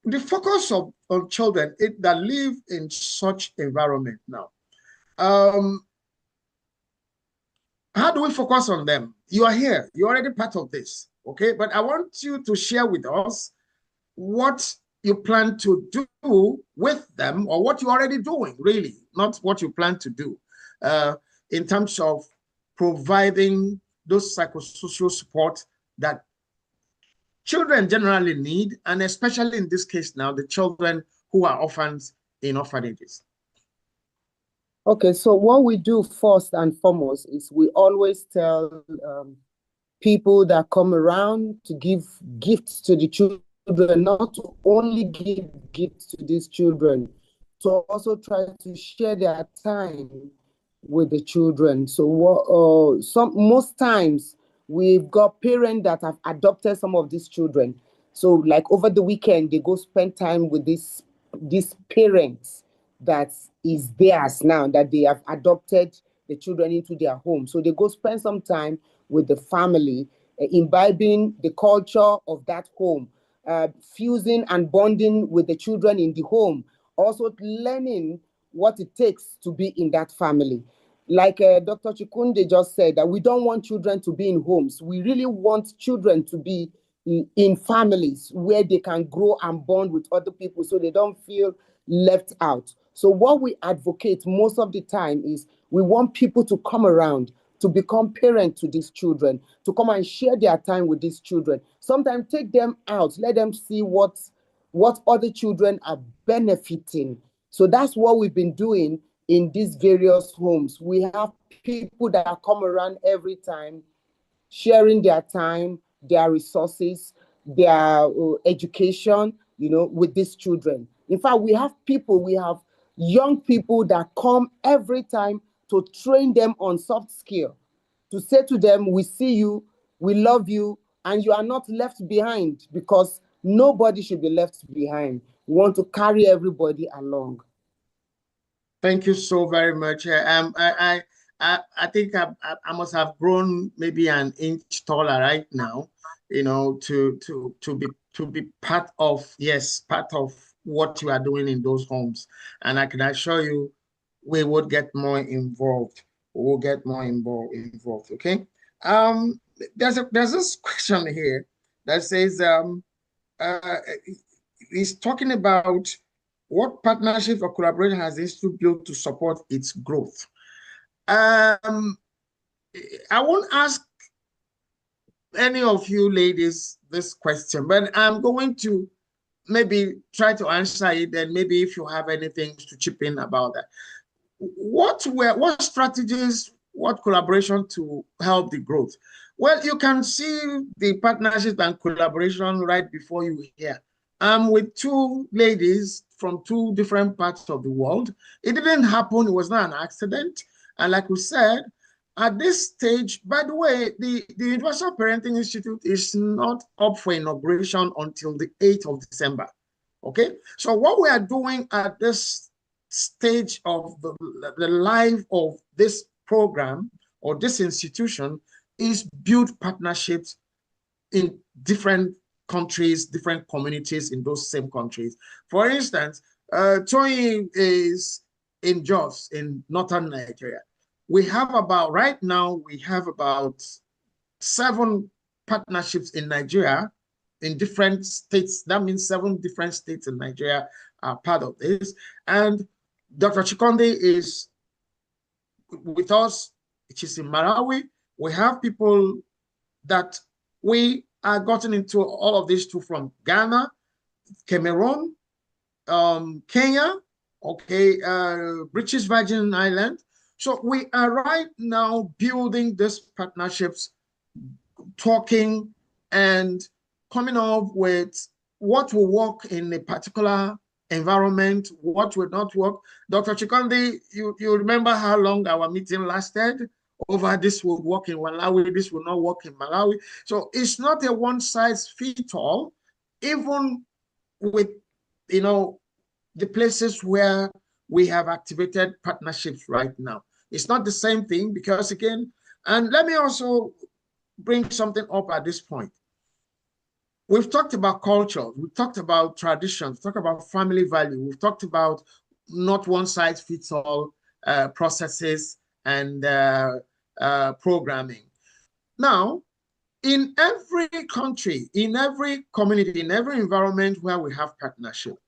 the focus on children that live in such environment now, how do we focus on them? You are here, you're already part of this, okay? But I want you to share with us what you plan to do with them, or what you're already doing, really, not what you plan to do, in terms of providing those psychosocial support that children generally need, and especially in this case now, the children who are orphans in orphanages. Okay, so what we do first and foremost is we always tell people that come around to give gifts to the children, not to only give gifts to these children, to also try to share their time with the children. So most times we've got parents that have adopted some of these children. So like over the weekend, they go spend time with these parents that is theirs now, that they have adopted the children into their home. So they go spend some time with the family, imbibing the culture of that home, fusing and bonding with the children in the home, also learning what it takes to be in that family. Like Dr. Chikunde just said, that we don't want children to be in homes. We really want children to be in families where they can grow and bond with other people so they don't feel left out. So what we advocate most of the time is we want people to come around, to become parents to these children, to come and share their time with these children. Sometimes take them out, let them see what other children are benefiting. So that's what we've been doing in these various homes. We have people that come around every time, sharing their time, their resources, their education, with these children. In fact, we have young people that come every time to train them on soft skill, to say to them, we see you, we love you, and you are not left behind, because nobody should be left behind. We want to carry everybody along. Thank you so very much. I think I must have grown maybe an inch taller right now, to be part of what you are doing in those homes. And I can assure you, we would get more involved. We'll get more involved. Okay. There's this question here that says he's talking about what partnership or collaboration has the Institute built to support its growth. I won't ask any of you ladies this question, but I'm going to maybe try to answer it, and maybe if you have anything to chip in about that. What strategies, what collaboration to help the growth? Well, you can see the partnership and collaboration right before you here. I'm with two ladies from two different parts of the world. It didn't happen, it was not an accident. And like we said, at this stage, by the way, the Universal Parenting Institute is not up for inauguration until the 8th of December. Okay, so what we are doing at this stage of the life of this program or this institution is build partnerships in different countries, different communities in those same countries. For instance, Tony is in Jos in northern Nigeria. We have about, right now, we have about 7 partnerships in Nigeria in different states. That means 7 different states in Nigeria are part of this. And Dr. Chikonde is with us, which is in Malawi. We have people that we are gotten into all of these too from Ghana, Cameroon, Kenya, okay, British Virgin Island. So we are right now building these partnerships, talking and coming up with what will work in a particular environment, what will not work. Dr. Chikonde, you remember how long our meeting lasted? Over this will work in Malawi, this will not work in Malawi. So it's not a one-size-fits-all, even with, you know, the places where we have activated partnerships right now. It's not the same thing because, again, and let me also bring something up at this point. We've talked about culture, we've talked about traditions, we've talked about family value, we've talked about not one-size-fits-all processes and programming. Now, in every country, in every community, in every environment where we have partnership,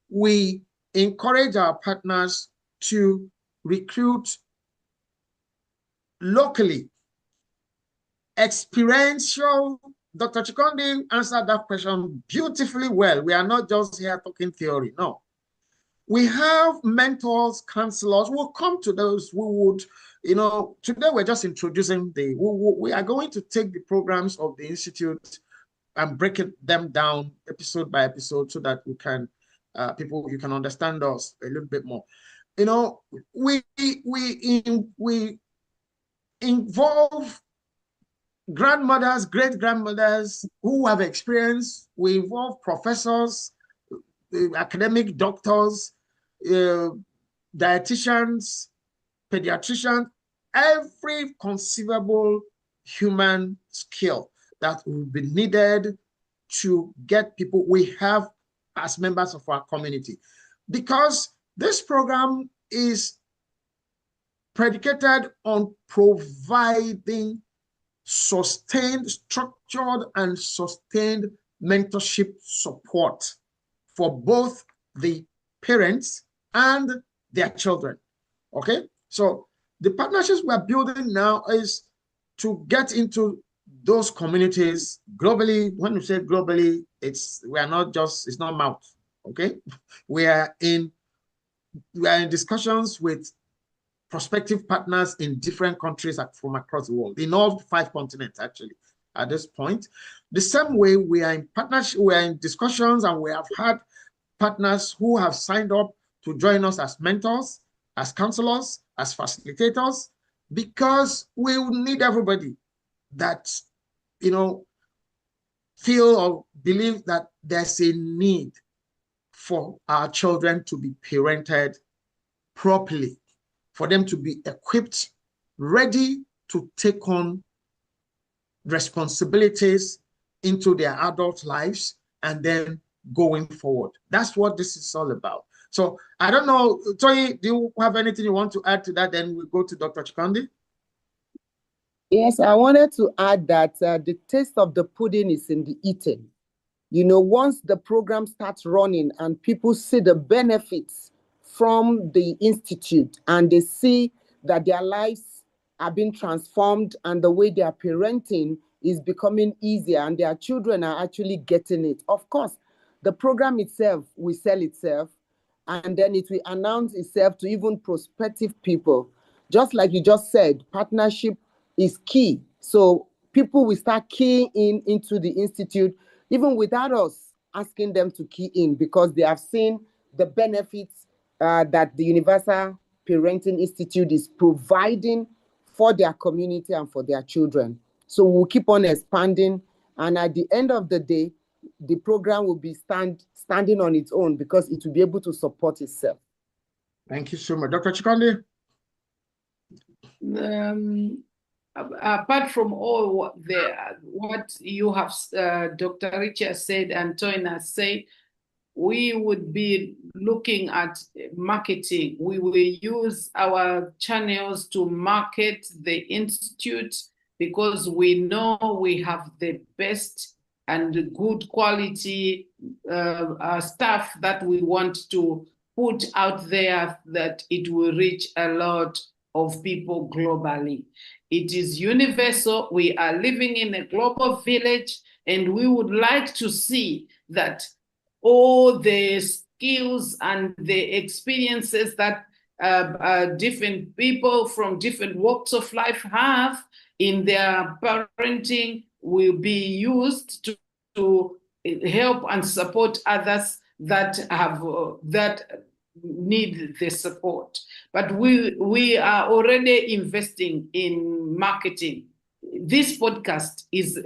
we encourage our partners to recruit locally experiential. Dr. Chikonde answered that question beautifully well. We are not just here talking theory, no. We have mentors, counselors. We'll come to those who would, you know, today we're just introducing we are going to take the programs of the Institute and break them down episode by episode so that we can, you can understand us a little bit more. You know, we involve grandmothers, great-grandmothers who have experience. We involve professors, academic doctors, dietitians, pediatricians, every conceivable human skill that will be needed to get people we have as members of our community. Because this program is predicated on providing sustained, structured, and sustained mentorship support for both the parents and their children. Okay, so the partnerships we're building now is to get into those communities globally. When we say globally, it's not mouth. Okay, we are in discussions with prospective partners in different countries from across the world, in all 5 continents actually at this point. The same way we are in partnership, we are in discussions, and we have had partners who have signed up to join us as mentors, as counselors, as facilitators, because we need everybody that, you know, feel or believe that there's a need for our children to be parented properly, for them to be equipped, ready to take on responsibilities into their adult lives and then going forward. That's what this is all about. So I don't know, Tony, do you have anything you want to add to that? Then we go to Dr. Chikonde. Yes, I wanted to add that the taste of the pudding is in the eating. You know, once the program starts running and people see the benefits from the Institute and they see that their lives are being transformed and the way they are parenting is becoming easier and their children are actually getting it. Of course, the program itself will sell itself and then it will announce itself to even prospective people. Just like you just said, partnership is key. So people will start keying into the Institute even without us asking them to key in, because they have seen the benefits that the Universal Parenting Institute is providing for their community and for their children. So we'll keep on expanding, and at the end of the day, the program will be standing on its own because it will be able to support itself. Thank you so much. Dr. Chikonde? apart from all what you have, Dr. Richie said and Toyna said, we would be looking at marketing. We will use our channels to market the Institute because we know we have the best and good quality stuff that we want to put out there, that it will reach a lot of people globally. It is universal. We are living in a global village, and we would like to see that all the skills and the experiences that different people from different walks of life have in their parenting will be used to help and support others that have that need the support. But we are already investing in marketing. This podcast is,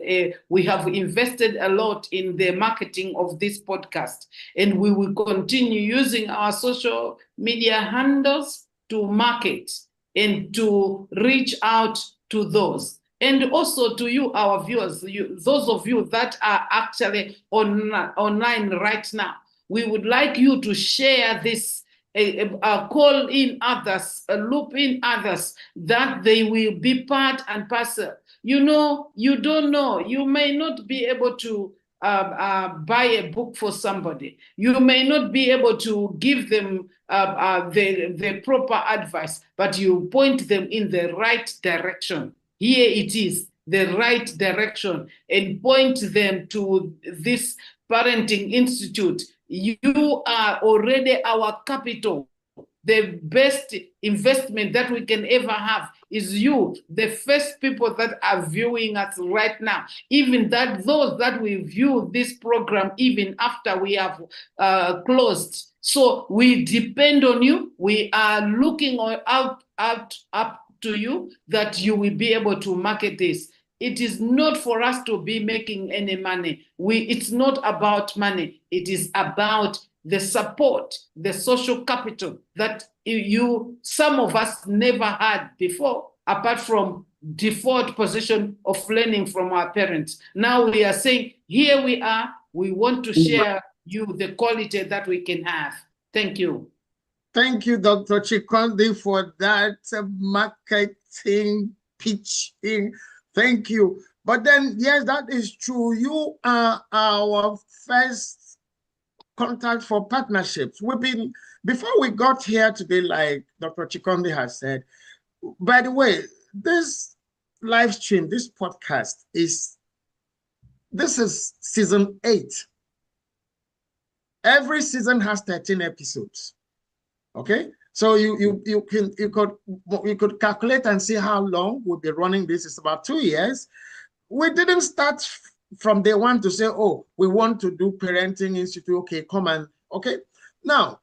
we have invested a lot in the marketing of this podcast, and we will continue using our social media handles to market and to reach out to those. And also to you, our viewers, those of you that are actually online right now, we would like you to share this, call in others, loop in others, that they will be part and parcel. You know, you don't know, you may not be able to buy a book for somebody. You may not be able to give them the proper advice, but you point them in the right direction. Here it is, the right direction, and point them to this Parenting Institute. You are already our capital. The best investment that we can ever have is you, the first people that are viewing us right now. Even that those that will view this program even after we have closed. So we depend on you. We are looking up to you that you will be able to market this. It is not for us to be making any money. It's not about money. It is about the support, the social capital that some of us never had before, apart from default position of learning from our parents. Now we are saying, here we are, we want to share you the quality that we can have. Thank you. Thank you, Dr. Chikondi, for that marketing pitching. Thank you. But then, yes, that is true. You are our first contact for partnerships. We've been, before we got here today, like Dr. Chikondi has said, by the way, this live stream, this podcast this is season 8. Every season has 13 episodes. Okay, so you could calculate and see how long we'll be running this. It's about 2 years. We didn't start from day one to say, oh, we want to do Parenting Institute. Okay, come and okay. Now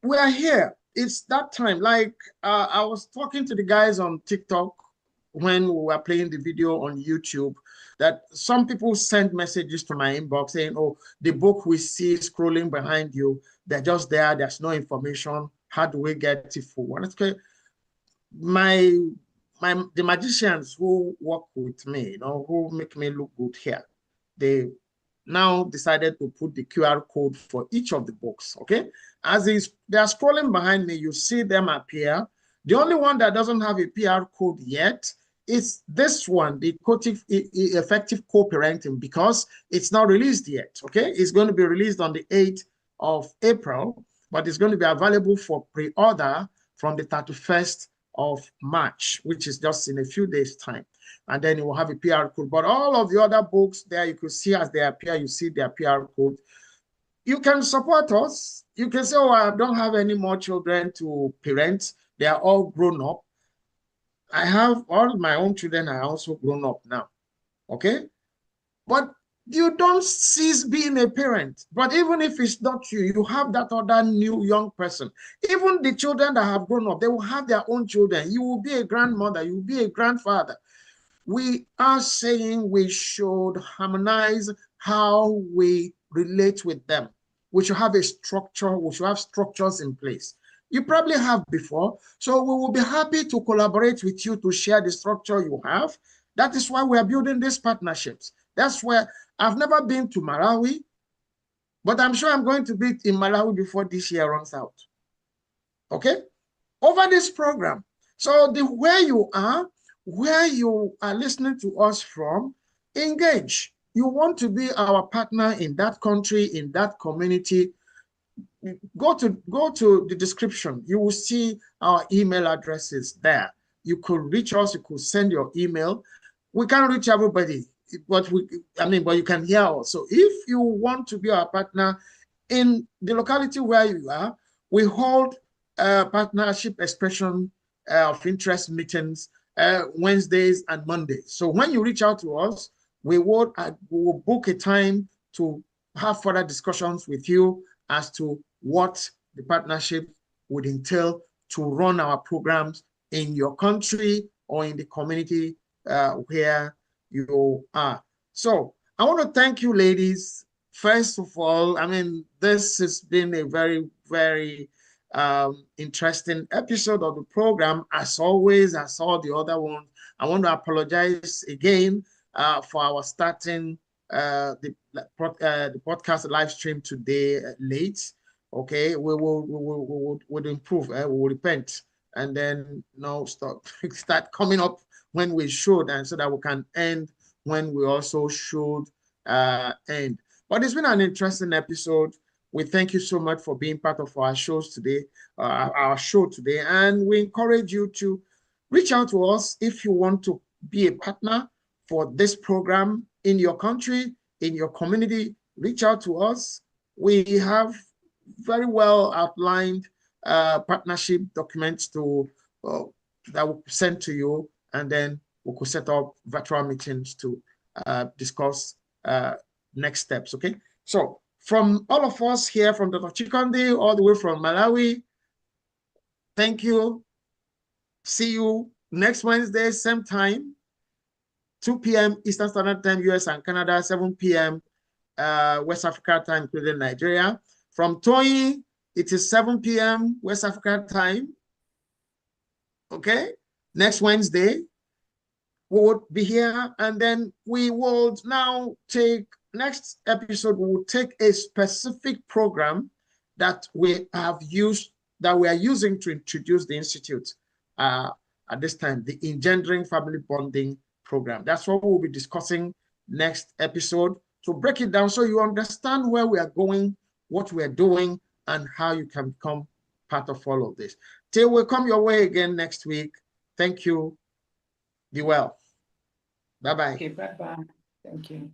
we are here. It's that time. Like I was talking to the guys on TikTok when we were playing the video on YouTube, that some people sent messages to my inbox saying, oh, the book we see scrolling behind you, they're just there. There's no information. How do we get it for? Okay, the magicians who work with me, you know, who make me look good here, they now decided to put the QR code for each of the books. Okay, as they are scrolling behind me, you see them appear. The only one that doesn't have a PR code yet is this one, the Effective Co-Parenting, because it's not released yet. Okay, it's going to be released on the 8th of April, but it's going to be available for pre-order from the 31st of March, which is just in a few days' time. And then you will have a PR code. But all of the other books there, you could see as they appear, you see their PR code. You can support us. You can say, oh, I don't have any more children to parent. They are all grown up. I have all my own children are also grown up now. Okay? But you don't cease being a parent. But even if it's not you, you have that other new young person. Even the children that have grown up, they will have their own children. You will be a grandmother. You will be a grandfather. We are saying we should harmonize how we relate with them. We should have a structure. We should have structures in place. You probably have before. So we will be happy to collaborate with you to share the structure you have. That is why we are building these partnerships. That's where I've never been to Malawi, but I'm sure I'm going to be in Malawi before this year runs out. Okay? Over this program. So where you are listening to us from, engage. You want to be our partner in that country, in that community, go to the description. You will see our email addresses there. You could reach us, you could send your email. We can't reach everybody, but you can hear us. So if you want to be our partner in the locality where you are, we hold partnership expression of interest meetings Wednesdays and Mondays. So when you reach out to us, we will book a time to have further discussions with you as to what the partnership would entail to run our programs in your country or in the community where you are. So I want to thank you, ladies. First of all, this has been a very, very interesting episode of the program. As always, as all the other ones, I want to apologize again for our starting the podcast live stream today late. Okay, we will improve. We will repent and then start coming up when we should, and so that we can end when we also should end. But it's been an interesting episode. We thank you so much for being part of our shows today, our show today, and we encourage you to reach out to us if you want to be a partner for this program in your country, in your community. Reach out to us. We have very well outlined partnership documents that we'll send to you, and then we could set up virtual meetings to discuss next steps. Okay, so from all of us here, from Dr. Chikondi all the way from Malawi, thank you. See you next Wednesday, same time, 2 p.m. Eastern Standard Time, US and Canada, 7 p.m. West Africa time, including Nigeria. From Toyi, it is 7 p.m. West Africa time. Okay, next Wednesday, we would be here, and then we will now take, next episode, we will take a specific program that we are using to introduce the Institute at this time, the Engendering Family Bonding Program. That's what we'll be discussing next episode, to break it down so you understand where we are going, what we are doing, and how you can become part of all of this. Till we come your way again next week. Thank you. Be well. Bye-bye. Okay, bye-bye. Thank you.